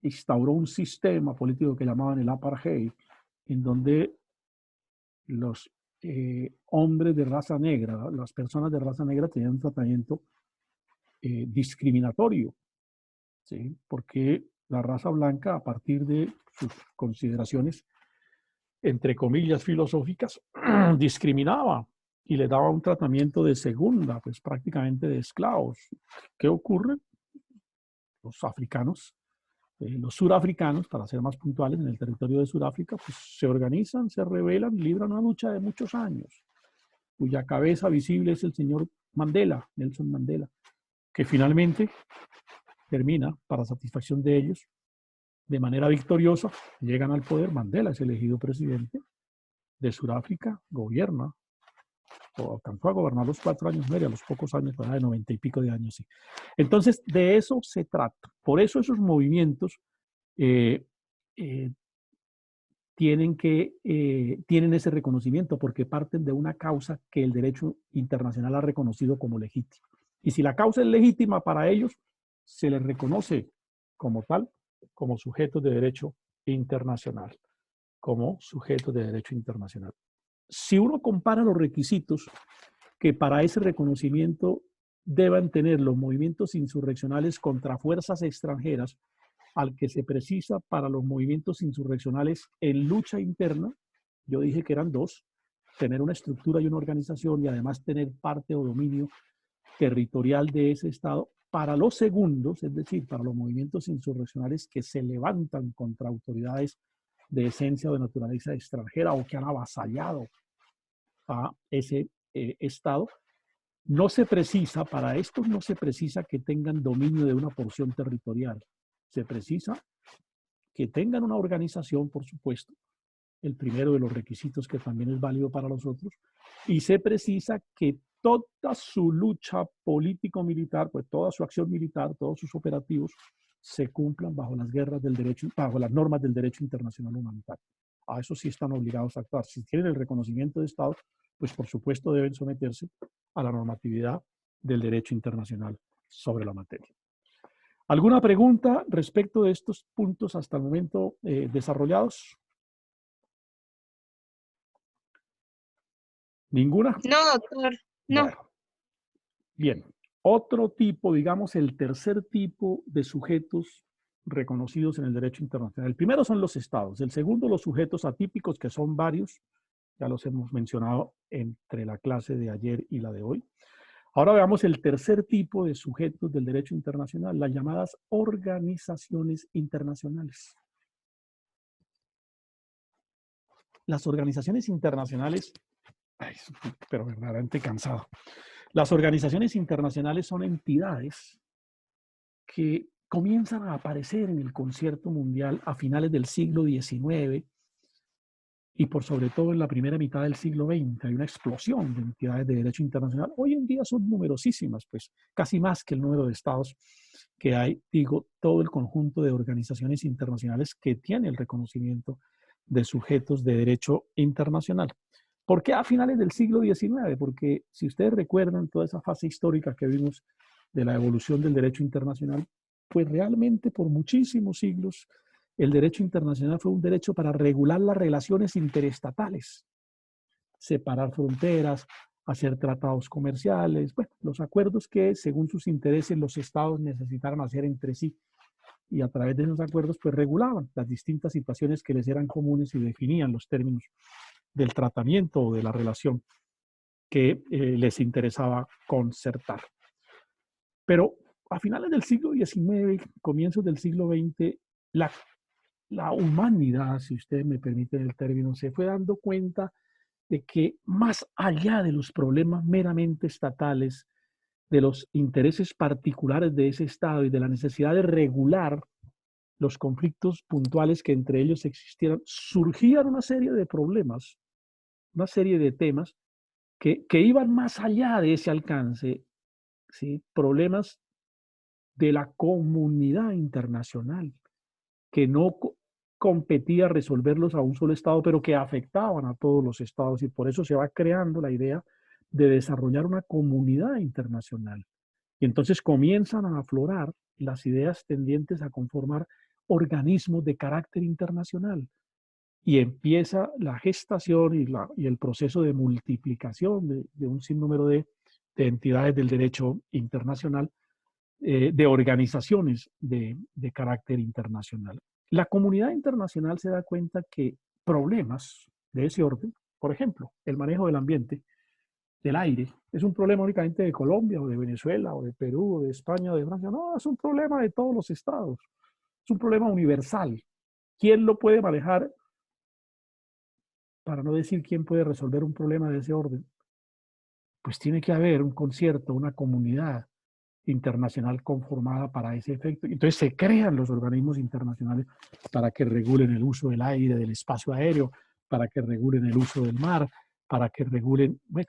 Instauró un sistema político que llamaban el apartheid, en donde los hombres de raza negra, las personas de raza negra tenían un tratamiento discriminatorio, ¿sí? Porque la raza blanca, a partir de sus consideraciones, entre comillas, filosóficas, discriminaba y le daba un tratamiento de segunda, pues prácticamente de esclavos. ¿Qué ocurre? Los africanos, los surafricanos, para ser más puntuales, en el territorio de Sudáfrica, pues se organizan, se rebelan, libran una lucha de muchos años, cuya cabeza visible es el señor Mandela, Nelson Mandela, que finalmente termina, para satisfacción de ellos, de manera victoriosa, llegan al poder. Mandela es elegido presidente de Sudáfrica, gobierna, o alcanzó a gobernar los 4 años, media, a los pocos años, de 90 y pico de años. Sí. Entonces, de eso se trata. Por eso esos movimientos tienen ese reconocimiento, porque parten de una causa que el derecho internacional ha reconocido como legítima. Y si la causa es legítima para ellos, se les reconoce como tal, como sujetos de derecho internacional, como sujetos de derecho internacional. Si uno compara los requisitos que para ese reconocimiento deban tener los movimientos insurreccionales contra fuerzas extranjeras al que se precisa para los movimientos insurreccionales en lucha interna, yo dije que eran 2, tener una estructura y una organización y además tener parte o dominio territorial de ese Estado. Para los segundos, es decir, para los movimientos insurreccionales que se levantan contra autoridades de esencia o de naturaleza extranjera o que han avasallado a ese Estado, no se precisa, para estos no se precisa que tengan dominio de una porción territorial. Se precisa que tengan una organización, por supuesto, el primero de los requisitos que también es válido para los otros, y se precisa que toda su lucha político-militar, pues toda su acción militar, todos sus operativos, se cumplan bajo las guerras del derecho, bajo las normas del derecho internacional humanitario. A eso sí están obligados a actuar. Si tienen el reconocimiento de Estado, pues por supuesto deben someterse a la normatividad del derecho internacional sobre la materia. ¿Alguna pregunta respecto de estos puntos hasta el momento desarrollados? ¿Ninguna? No, doctor, no. Bueno, bien. Otro tipo, digamos, el tercer tipo de sujetos reconocidos en el derecho internacional. El primero son los estados. El segundo, los sujetos atípicos, que son varios. Ya los hemos mencionado entre la clase de ayer y la de hoy. Ahora veamos el tercer tipo de sujetos del derecho internacional, las llamadas organizaciones internacionales. Las organizaciones internacionales, pero verdaderamente cansado. Las organizaciones internacionales son entidades que comienzan a aparecer en el concierto mundial a finales del siglo XIX y por sobre todo en la primera mitad del siglo XX. Hay una explosión de entidades de derecho internacional. Hoy en día son numerosísimas, pues casi más que el número de estados que hay. Digo, todo el conjunto de organizaciones internacionales que tiene el reconocimiento de sujetos de derecho internacional. ¿Por qué a finales del siglo XIX? Porque si ustedes recuerdan toda esa fase histórica que vimos de la evolución del derecho internacional, pues realmente por muchísimos siglos el derecho internacional fue un derecho para regular las relaciones interestatales, separar fronteras, hacer tratados comerciales, bueno, los acuerdos que según sus intereses los estados necesitaran hacer entre sí. Y a través de esos acuerdos pues regulaban las distintas situaciones que les eran comunes y definían los términos del tratamiento o de la relación que les interesaba concertar. Pero a finales del siglo XIX, comienzos del siglo XX, la humanidad, si ustedes me permiten el término, se fue dando cuenta de que más allá de los problemas meramente estatales, de los intereses particulares de ese Estado y de la necesidad de regular los conflictos puntuales que entre ellos existieran, surgían una serie de problemas, una serie de temas que iban más allá de ese alcance, ¿sí? Problemas de la comunidad internacional, que no competía resolverlos a un solo Estado, pero que afectaban a todos los Estados, y por eso se va creando la idea de desarrollar una comunidad internacional. Y entonces comienzan a aflorar las ideas tendientes a conformar organismos de carácter internacional. Y empieza la gestación y el proceso de multiplicación de un sinnúmero de entidades del derecho internacional, de organizaciones de carácter internacional. La comunidad internacional se da cuenta que problemas de ese orden, por ejemplo, el manejo del ambiente, del aire, es un problema únicamente de Colombia o de Venezuela o de Perú o de España o de Francia. No, es un problema de todos los estados. Es un problema universal. ¿Quién lo puede manejar? Para no decir quién puede resolver un problema de ese orden. Pues tiene que haber un concierto, una comunidad internacional conformada para ese efecto. Entonces se crean los organismos internacionales para que regulen el uso del aire, del espacio aéreo, para que regulen el uso del mar, para que regulen, bueno,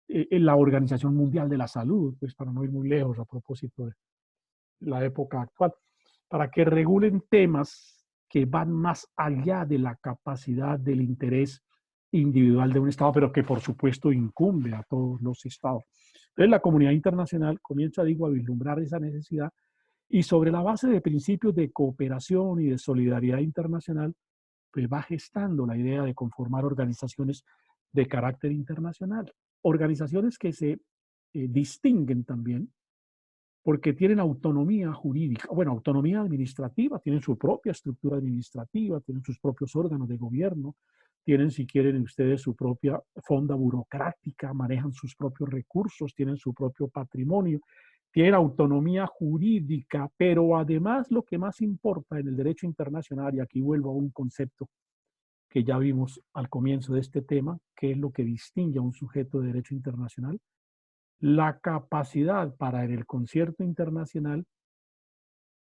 la Organización Mundial de la Salud, pues para no ir muy lejos a propósito de la época actual, para que regulen temas que van más allá de la capacidad del interés individual de un Estado, pero que por supuesto incumbe a todos los Estados. Entonces la comunidad internacional comienza, digo, a vislumbrar esa necesidad, y sobre la base de principios de cooperación y de solidaridad internacional, pues va gestando la idea de conformar organizaciones de carácter internacional. Organizaciones que se distinguen también porque tienen autonomía jurídica, bueno, autonomía administrativa, tienen su propia estructura administrativa, tienen sus propios órganos de gobierno, tienen, si quieren ustedes, su propia fonda burocrática, manejan sus propios recursos, tienen su propio patrimonio, tienen autonomía jurídica, pero además lo que más importa en el derecho internacional, y aquí vuelvo a un concepto que ya vimos al comienzo de este tema, que es lo que distingue a un sujeto de derecho internacional, la capacidad para en el concierto internacional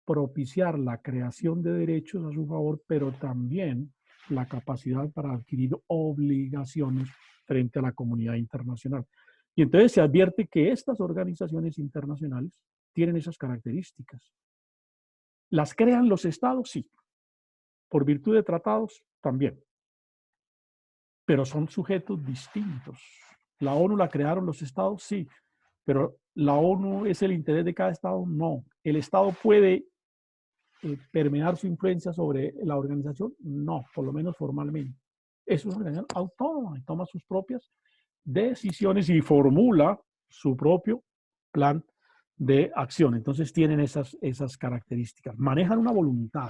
propiciar la creación de derechos a su favor, pero también la capacidad para adquirir obligaciones frente a la comunidad internacional. Y entonces se advierte que estas organizaciones internacionales tienen esas características. ¿Las crean los estados? Sí. ¿Por virtud de tratados? También. Pero son sujetos distintos. ¿La ONU la crearon los estados? Sí. ¿Pero la ONU es el interés de cada estado? No. ¿El estado puede permear su influencia sobre la organización? No, por lo menos formalmente. Es una organización autónoma y toma sus propias decisiones y formula su propio plan de acción. Entonces tienen esas características. Manejan una voluntad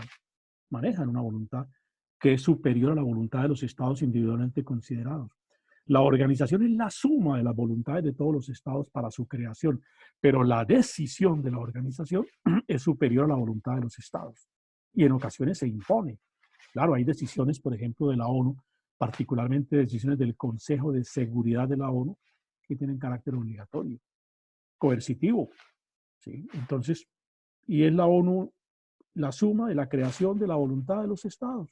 que es superior a la voluntad de los estados individualmente considerados. La organización es la suma de las voluntades de todos los estados para su creación, pero la decisión de la organización es superior a la voluntad de los estados y en ocasiones se impone. Claro, hay decisiones, por ejemplo, de la ONU, particularmente decisiones del Consejo de Seguridad de la ONU, que tienen carácter obligatorio, coercitivo, ¿sí? Entonces, y es la ONU la suma de la creación de la voluntad de los estados,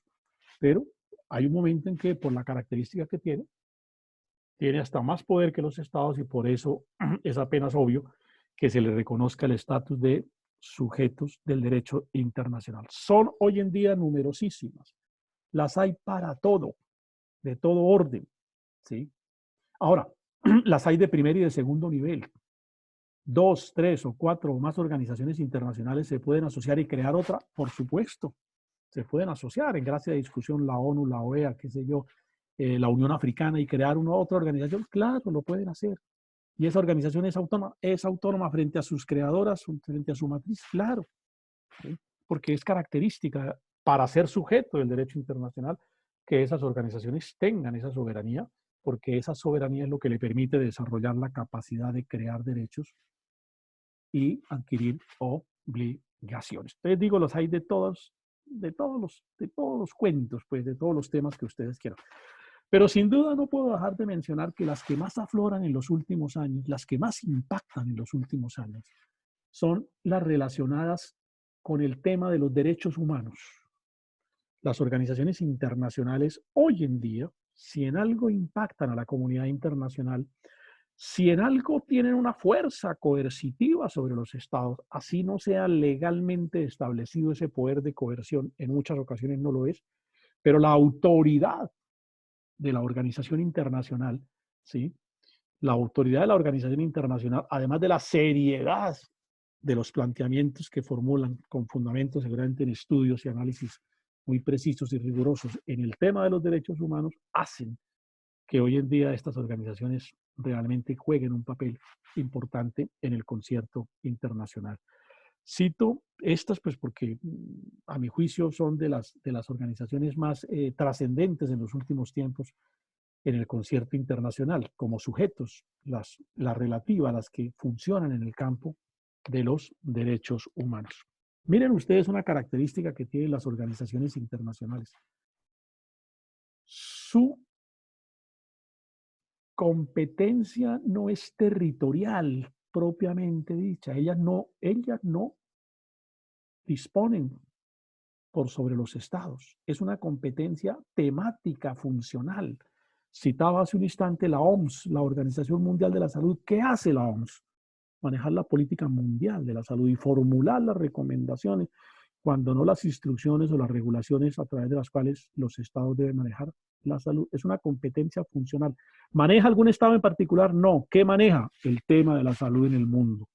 pero hay un momento en que, por la característica que tiene hasta más poder que los estados, y por eso es apenas obvio que se le reconozca el estatus de sujetos del derecho internacional. Son hoy en día numerosísimas. Las hay para todo, de todo orden, ¿sí? Ahora, las hay de primer y de segundo nivel. 2, 3 o 4 o más organizaciones internacionales se pueden asociar y crear otra, por supuesto. Se pueden asociar en gracia de discusión la ONU, la OEA, qué sé yo, la Unión Africana, y crear una otra organización. Claro, lo pueden hacer. Y esa organización es autónoma frente a sus creadoras, frente a su matriz, claro. ¿Sí? Porque es característica para ser sujeto del derecho internacional que esas organizaciones tengan esa soberanía, porque esa soberanía es lo que le permite desarrollar la capacidad de crear derechos y adquirir obligaciones. Entonces digo, los hay de todos los cuentos, pues, de todos los temas que ustedes quieran. Pero sin duda no puedo dejar de mencionar que las que más afloran en los últimos años, las que más impactan en los últimos años, son las relacionadas con el tema de los derechos humanos. Las organizaciones internacionales hoy en día, si en algo impactan a la comunidad internacional, si en algo tienen una fuerza coercitiva sobre los estados, así no sea legalmente establecido ese poder de coerción, en muchas ocasiones no lo es, pero la autoridad de la organización internacional, ¿sí? La autoridad de la organización internacional, además de la seriedad de los planteamientos que formulan con fundamentos seguramente en estudios y análisis muy precisos y rigurosos en el tema de los derechos humanos, hacen que hoy en día estas organizaciones realmente jueguen un papel importante en el concierto internacional. Cito estas pues porque a mi juicio son de las organizaciones más trascendentes en los últimos tiempos en el concierto internacional, como sujetos, las relativas, las que funcionan en el campo de los derechos humanos. Miren ustedes una característica que tienen las organizaciones internacionales. Su competencia no es territorial propiamente dicha. Ellas no disponen por sobre los estados. Es una competencia temática funcional. Citaba hace un instante la OMS, la Organización Mundial de la Salud. ¿Qué hace la OMS? Manejar la política mundial de la salud y formular las recomendaciones, cuando no las instrucciones o las regulaciones a través de las cuales los estados deben manejar la salud. Es una competencia funcional. ¿Maneja algún estado en particular? No. ¿Qué maneja? El tema de la salud en el mundo.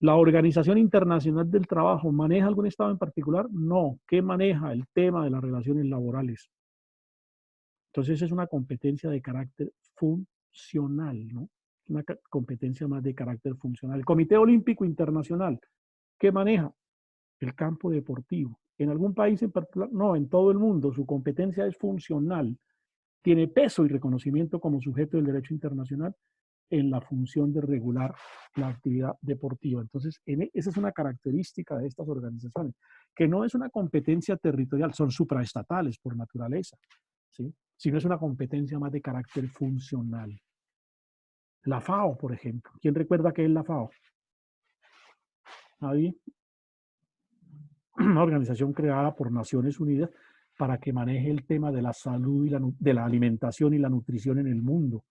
¿La Organización Internacional del Trabajo maneja algún estado en particular? No. ¿Qué maneja? El tema de las relaciones laborales. Entonces es una competencia de carácter funcional, ¿no? Una competencia más de carácter funcional. El Comité Olímpico Internacional, ¿qué maneja? El campo deportivo. ¿En algún país en particular? No, en todo el mundo. Su competencia es funcional. Tiene peso y reconocimiento como sujeto del derecho internacional en la función de regular la actividad deportiva. Entonces, esa es una característica de estas organizaciones, que no es una competencia territorial, son supraestatales por naturaleza, ¿sí? Sino es una competencia más de carácter funcional. La FAO, por ejemplo. ¿Quién recuerda qué es la FAO? ¿Nadie? Una organización creada por Naciones Unidas para que maneje el tema de la salud y de la alimentación y la nutrición en el mundo.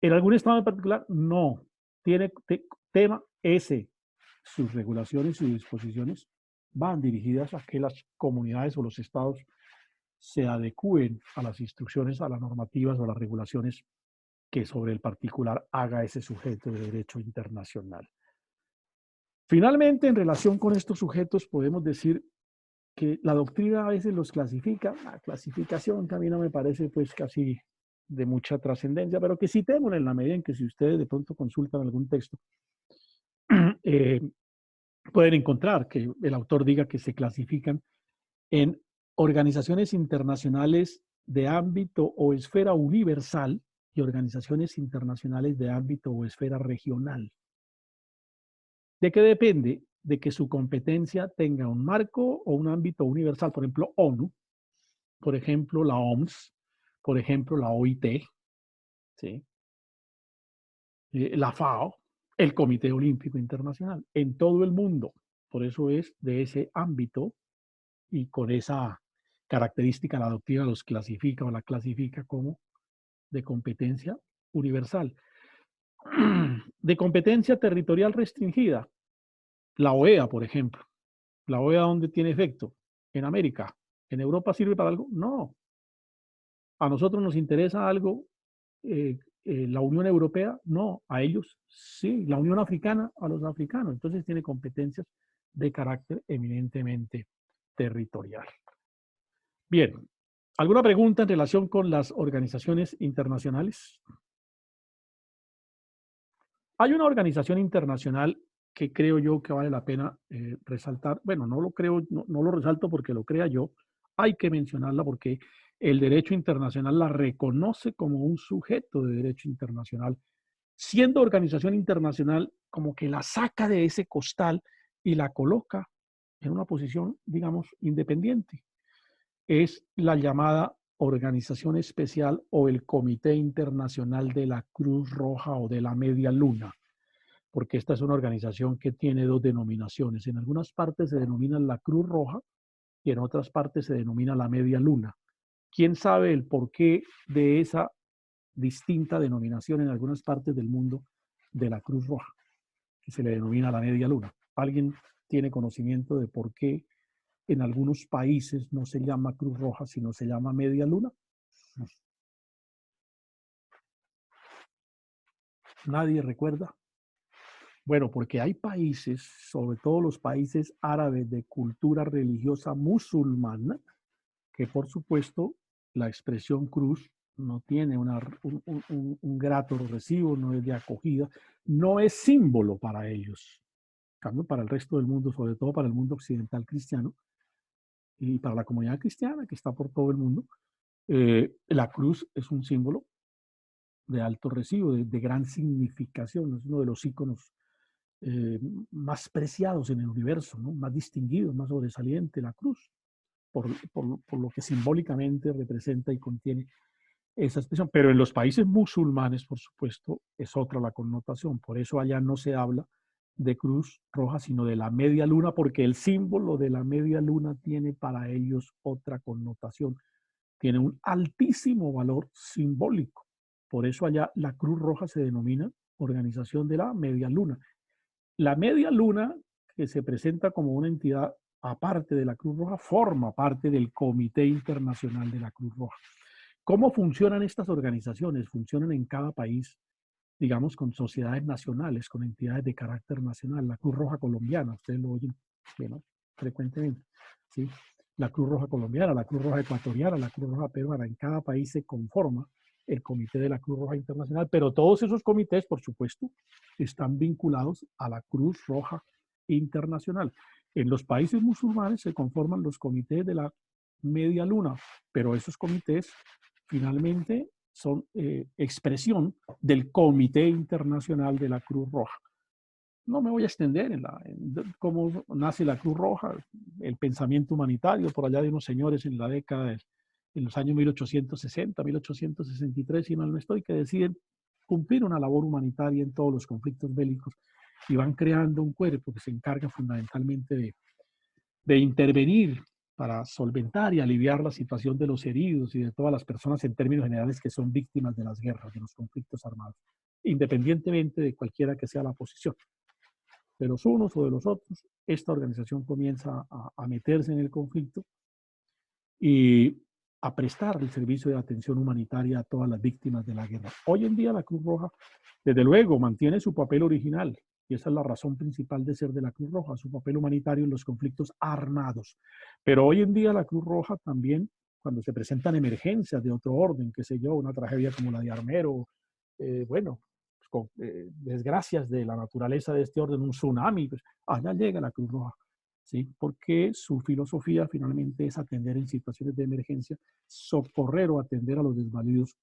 ¿En algún estado en particular? No. Tiene tema ese. Sus regulaciones y disposiciones van dirigidas a que las comunidades o los estados se adecúen a las instrucciones, a las normativas o a las regulaciones que sobre el particular haga ese sujeto de derecho internacional. Finalmente, en relación con estos sujetos, podemos decir que la doctrina a veces los clasifica. La clasificación que a mí no me parece pues casi de mucha trascendencia, pero que citemos en la medida en que si ustedes de pronto consultan algún texto, pueden encontrar que el autor diga que se clasifican en organizaciones internacionales de ámbito o esfera universal y organizaciones internacionales de ámbito o esfera regional. ¿De qué depende? De que su competencia tenga un marco o un ámbito universal, por ejemplo, ONU, por ejemplo, la OMS, por ejemplo, la OIT, ¿sí? La FAO, el Comité Olímpico Internacional, en todo el mundo. Por eso es de ese ámbito y con esa característica la doctrina los clasifica o la clasifica como de competencia universal. De competencia territorial restringida, la OEA, por ejemplo. ¿La OEA dónde tiene efecto? En América. ¿En Europa sirve para algo? No. ¿A nosotros nos interesa algo la Unión Europea? No. ¿A ellos? Sí. ¿La Unión Africana? A los africanos. Entonces tiene competencias de carácter eminentemente territorial. Bien. ¿Alguna pregunta en relación con las organizaciones internacionales? Hay una organización internacional que creo yo que vale la pena resaltar. Bueno, no lo creo, no lo resalto porque lo crea yo. Hay que mencionarla porque el derecho internacional la reconoce como un sujeto de derecho internacional, siendo organización internacional como que la saca de ese costal y la coloca en una posición, digamos, independiente. Es la llamada Organización Especial o el Comité Internacional de la Cruz Roja o de la Media Luna. porque esta es una organización que tiene dos denominaciones. En algunas partes se denomina la Cruz Roja y en otras partes se denomina la Media Luna. ¿Quién sabe el porqué de esa distinta denominación en algunas partes del mundo de la Cruz Roja, que se le denomina la Media Luna? ¿Alguien tiene conocimiento de por qué en algunos países no se llama Cruz Roja, sino se llama Media Luna? ¿Nadie recuerda? Bueno, porque hay países, sobre todo los países árabes de cultura religiosa musulmana, que por supuesto la expresión cruz no tiene un grato recibo, no es de acogida, no es símbolo para ellos. En cambio, para el resto del mundo, sobre todo para el mundo occidental cristiano y para la comunidad cristiana que está por todo el mundo, la cruz es un símbolo de alto recibo, de gran significación, es uno de los íconos más preciados en el universo, ¿no? Más distinguido, más sobresaliente, la cruz, por lo que simbólicamente representa y contiene esa expresión. Pero en los países musulmanes, por supuesto, es otra la connotación. Por eso allá no se habla de cruz roja, sino de la media luna, porque el símbolo de la media luna tiene para ellos otra connotación. Tiene un altísimo valor simbólico. Por eso allá la Cruz Roja se denomina Organización de la Media Luna. La Media Luna, que se presenta como una entidad aparte de la Cruz Roja, forma parte del Comité Internacional de la Cruz Roja. ¿Cómo funcionan estas organizaciones? Funcionan en cada país, digamos, con sociedades nacionales, con entidades de carácter nacional. La Cruz Roja colombiana, ustedes lo oyen, ¿no?, frecuentemente, ¿sí? La Cruz Roja colombiana, la Cruz Roja ecuatoriana, la Cruz Roja peruana. En cada país se conforma el Comité de la Cruz Roja Internacional, pero todos esos comités, por supuesto, están vinculados a la Cruz Roja Internacional. En los países musulmanes se conforman los comités de la Media Luna, pero esos comités finalmente son expresión del Comité Internacional de la Cruz Roja. No me voy a extender en cómo nace la Cruz Roja, el pensamiento humanitario por allá de unos señores en la década en los años 1860, 1863, si mal no estoy, que deciden cumplir una labor humanitaria en todos los conflictos bélicos y van creando un cuerpo que se encarga fundamentalmente de intervenir para solventar y aliviar la situación de los heridos y de todas las personas en términos generales que son víctimas de las guerras, de los conflictos armados, independientemente de cualquiera que sea la posición, de los unos o de los otros. Esta organización comienza a meterse en el conflicto y a prestar el servicio de atención humanitaria a todas las víctimas de la guerra. Hoy en día la Cruz Roja, desde luego, mantiene su papel original, y esa es la razón principal de ser de la Cruz Roja, su papel humanitario en los conflictos armados. Pero hoy en día la Cruz Roja también, cuando se presentan emergencias de otro orden, qué sé yo, una tragedia como la de Armero, con desgracias de la naturaleza de este orden, un tsunami, pues allá llega la Cruz Roja, ¿sí? Porque su filosofía finalmente es atender en situaciones de emergencia, socorrer o atender a los desvalidos,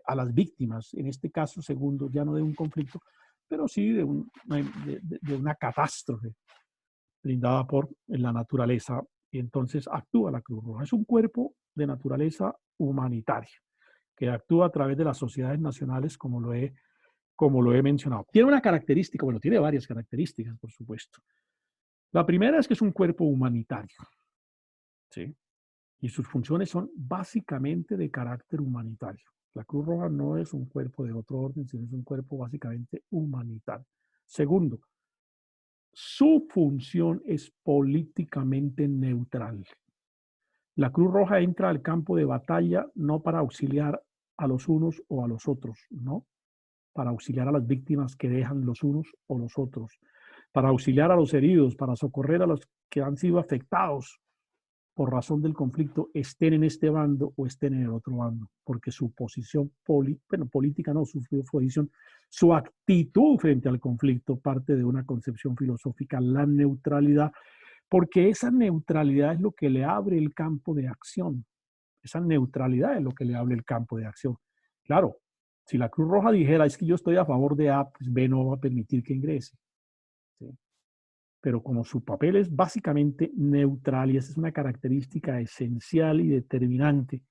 a las víctimas, en este caso, segundo, ya no de un conflicto, pero sí de una catástrofe brindada por la naturaleza. Y entonces actúa la Cruz Roja. Es un cuerpo de naturaleza humanitaria que actúa a través de las sociedades nacionales, como lo he mencionado. Tiene una característica, bueno, tiene varias características, por supuesto. La primera es que es un cuerpo humanitario, ¿sí? Y sus funciones son básicamente de carácter humanitario. La Cruz Roja no es un cuerpo de otro orden, sino es un cuerpo básicamente humanitario. Segundo, su función es políticamente neutral. La Cruz Roja entra al campo de batalla no para auxiliar a los unos o a los otros, no, para auxiliar a las víctimas que dejan los unos o los otros, para auxiliar a los heridos, para socorrer a los que han sido afectados por razón del conflicto, estén en este bando o estén en el otro bando, porque su posición política no, su posición, su actitud frente al conflicto parte de una concepción filosófica, la neutralidad, porque esa neutralidad es lo que le abre el campo de acción. Esa neutralidad es lo que le abre el campo de acción. Claro, si la Cruz Roja dijera, es que yo estoy a favor de A, pues B no va a permitir que ingrese, ¿sí? Pero como su papel es básicamente neutral, y esa es una característica esencial y determinante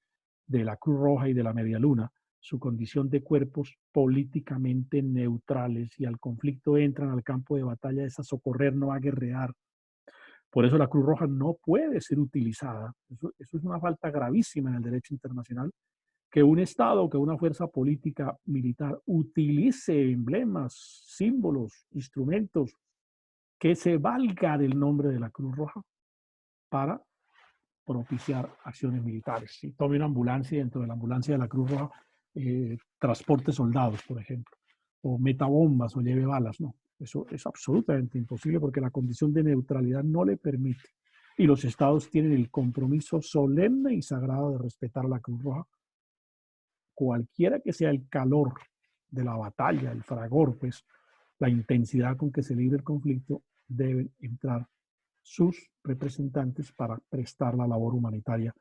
de la Cruz Roja y de la Media Luna, su condición de cuerpos políticamente neutrales y al conflicto entran al campo de batalla es a socorrer, no a guerrear. Por eso la Cruz Roja no puede ser utilizada. Eso es una falta gravísima en el derecho internacional, que un Estado, que una fuerza política militar utilice emblemas, símbolos, instrumentos que se valga del nombre de la Cruz Roja para propiciar acciones militares. Si tome una ambulancia y dentro de la ambulancia de la Cruz Roja transporte soldados, por ejemplo, o meta bombas o lleve balas, no. Eso es absolutamente imposible porque la condición de neutralidad no le permite. Y los estados tienen el compromiso solemne y sagrado de respetar a la Cruz Roja. Cualquiera que sea el calor de la batalla, el fragor, pues la intensidad con que se libre el conflicto, deben entrar sus representantes para prestar la labor humanitaria,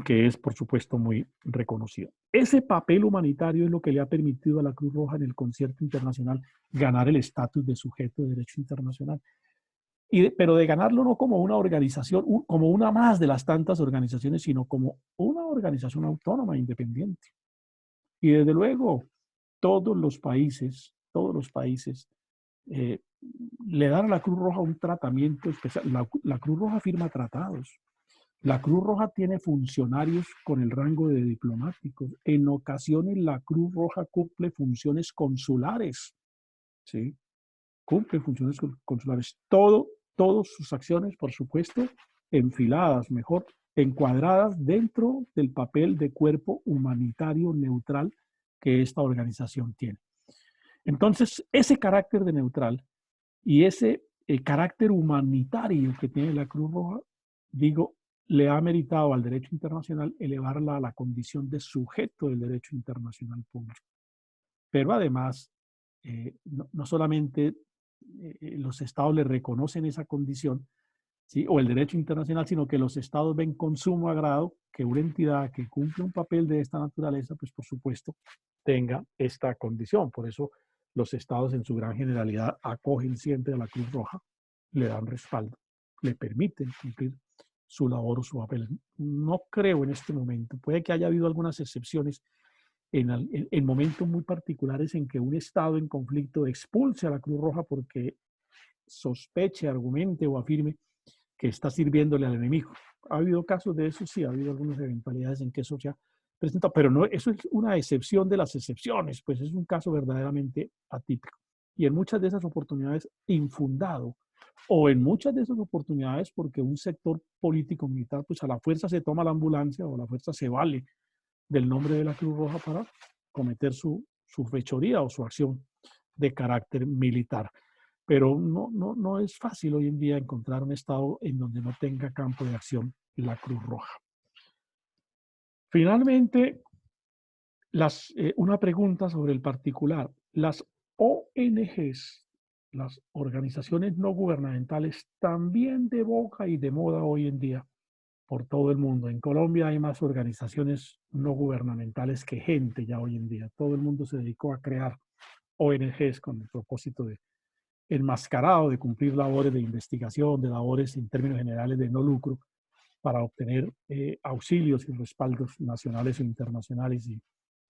que es, por supuesto, muy reconocida. Ese papel humanitario es lo que le ha permitido a la Cruz Roja en el concierto internacional ganar el estatus de sujeto de derecho internacional. Pero de ganarlo no como una organización, como una más de las tantas organizaciones, sino como una organización autónoma, independiente. Y desde luego, todos los países le dan a la Cruz Roja un tratamiento especial. La Cruz Roja firma tratados. La Cruz Roja tiene funcionarios con el rango de diplomáticos. En ocasiones la Cruz Roja cumple funciones consulares. ¿Sí? Cumple funciones consulares. Todas sus acciones, por supuesto, enfiladas, mejor, encuadradas dentro del papel de cuerpo humanitario neutral que esta organización tiene. Entonces, ese carácter de neutral y ese carácter humanitario que tiene la Cruz Roja, digo, le ha meritado al derecho internacional elevarla a la condición de sujeto del derecho internacional público. Pero además, no solamente los estados le reconocen esa condición, ¿sí?, o el derecho internacional, sino que los estados ven con sumo agrado que una entidad que cumple un papel de esta naturaleza, pues por supuesto, tenga esta condición. Por eso los estados en su gran generalidad acogen siempre a la Cruz Roja, le dan respaldo, le permiten cumplir su labor o su papel. No creo en este momento, puede que haya habido algunas excepciones en momentos muy particulares en que un estado en conflicto expulse a la Cruz Roja porque sospeche, argumente o afirme que está sirviéndole al enemigo. Ha habido casos de eso, sí, ha habido algunas eventualidades en que eso se ha presentado, pero no, eso es una excepción de las excepciones, pues es un caso verdaderamente atípico. Y en muchas de esas oportunidades infundado, o en muchas de esas oportunidades porque un sector político militar, pues a la fuerza se toma la ambulancia o a la fuerza se vale del nombre de la Cruz Roja para cometer su fechoría o su acción de carácter militar. Pero no es fácil hoy en día encontrar un estado en donde no tenga campo de acción la Cruz Roja. Finalmente, una pregunta sobre el particular. Las ONGs, las organizaciones no gubernamentales, también de boca y de moda hoy en día por todo el mundo. En Colombia hay más organizaciones no gubernamentales que gente ya hoy en día. Todo el mundo se dedicó a crear ONGs con el propósito de enmascarado, de cumplir labores de investigación, de labores en términos generales de no lucro, para obtener auxilios y respaldos nacionales e internacionales, y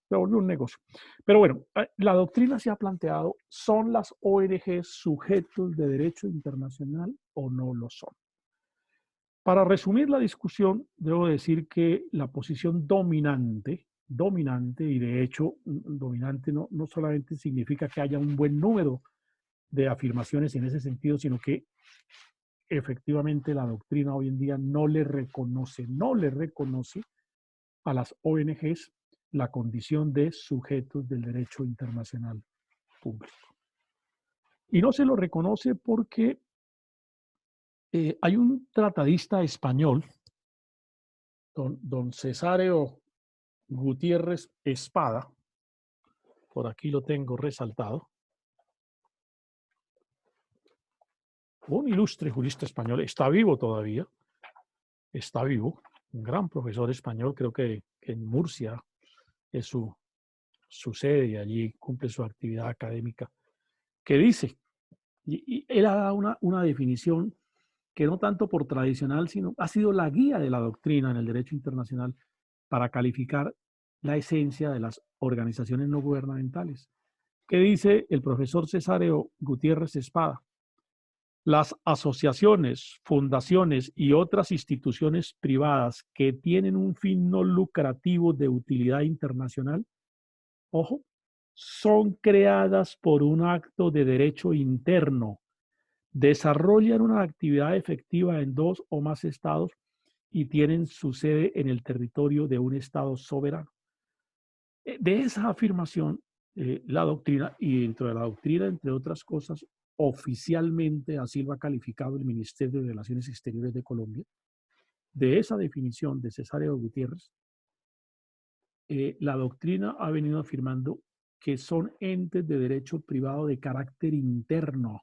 se volvió un negocio. Pero bueno, la doctrina se ha planteado, ¿son las ONGs sujetos de derecho internacional o no lo son? Para resumir la discusión, debo decir que la posición dominante, y de hecho dominante no solamente significa que haya un buen número de afirmaciones en ese sentido, sino que efectivamente la doctrina hoy en día no le reconoce a las ONGs la condición de sujetos del derecho internacional público. Y no se lo reconoce porque hay un tratadista español, don Cesáreo Gutiérrez Espada, por aquí lo tengo resaltado, un ilustre jurista español, está vivo todavía, está vivo, un gran profesor español, creo que en Murcia es su sede y allí cumple su actividad académica, que dice, y él ha dado una definición que no tanto por tradicional, sino ha sido la guía de la doctrina en el derecho internacional para calificar la esencia de las organizaciones no gubernamentales. ¿Qué dice el profesor Cesáreo Gutiérrez Espada? Las asociaciones, fundaciones y otras instituciones privadas que tienen un fin no lucrativo de utilidad internacional, ojo, son creadas por un acto de derecho interno, desarrollan una actividad efectiva en 2 o más estados y tienen su sede en el territorio de un estado soberano. De esa afirmación, la doctrina, y dentro de la doctrina, entre otras cosas, oficialmente así lo ha calificado el Ministerio de Relaciones Exteriores de Colombia, de esa definición de Cesáreo Gutiérrez, la doctrina ha venido afirmando que son entes de derecho privado de carácter interno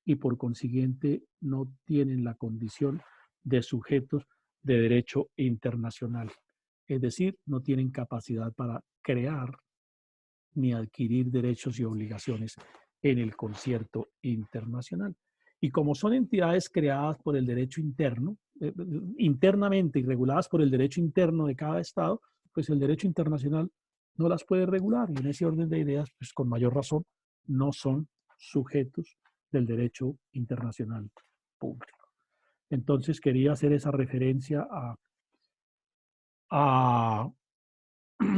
y por consiguiente no tienen la condición de sujetos de derecho internacional. Es decir, no tienen capacidad para crear ni adquirir derechos y obligaciones en el concierto internacional. Y como son entidades creadas por el derecho interno, internamente y reguladas por el derecho interno de cada estado, pues el derecho internacional no las puede regular. Y en ese orden de ideas, pues con mayor razón, no son sujetos del derecho internacional público. Entonces quería hacer esa referencia a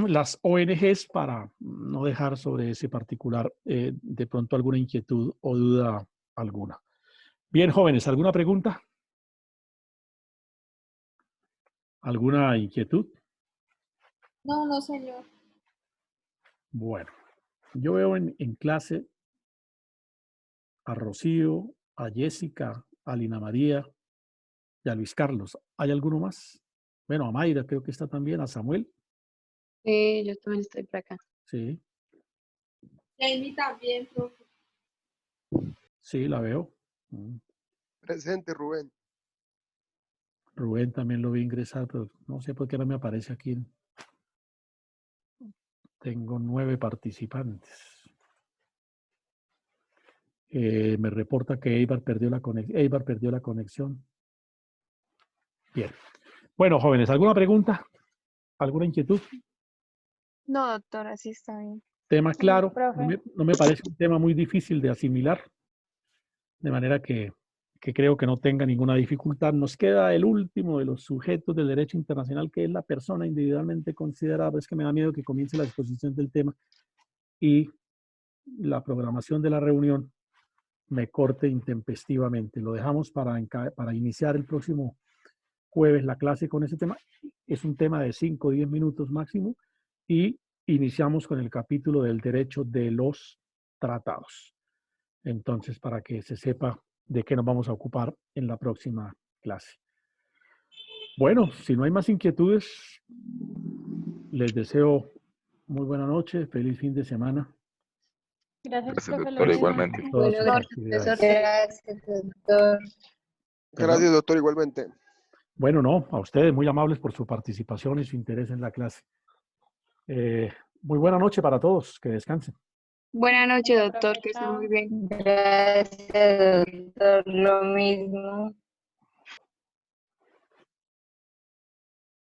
las ONGs para no dejar sobre ese particular de pronto alguna inquietud o duda alguna. Bien, jóvenes, ¿alguna pregunta? ¿Alguna inquietud? No, no, señor. Bueno, yo veo en clase a Rocío, a Jessica, a Lina María y a Luis Carlos. ¿Hay alguno más? Bueno, a Mayra creo que está también, a Samuel. Sí, yo también estoy por acá. Sí, Amy también, profe. sí, la veo. Presente, Rubén. Rubén también lo vi ingresar, pero no sé por qué no me aparece aquí. Tengo 9 participantes. Me reporta que Eibar perdió la conexión. Bien. Bueno, jóvenes, ¿alguna pregunta? ¿Alguna inquietud? No, doctor, así está bien. Tema claro. Profe. No me parece un tema muy difícil de asimilar. De manera que creo que no tenga ninguna dificultad. Nos queda el último de los sujetos del derecho internacional, que es la persona individualmente considerada. Es que me da miedo que comience la exposición del tema y la programación de la reunión me corte intempestivamente. Lo dejamos para iniciar el próximo jueves la clase con ese tema. Es un tema de 5 o 10 minutos máximo y iniciamos con el capítulo del derecho de los tratados. Entonces, para que se sepa de qué nos vamos a ocupar en la próxima clase. Bueno, si no hay más inquietudes, les deseo muy buena noche, feliz fin de semana. Gracias, Gracias, profe. Lo doctor, mismo. igualmente. Todas Bueno, sus gracias, actividades. profesor. Gracias, doctor. Gracias, doctor, igualmente. Bueno, no, a ustedes muy amables por su participación y su interés en la clase. Muy buena noche para todos, que descansen. Buenas noches, doctor, que esté Chao. muy bien. Gracias, doctor, lo mismo.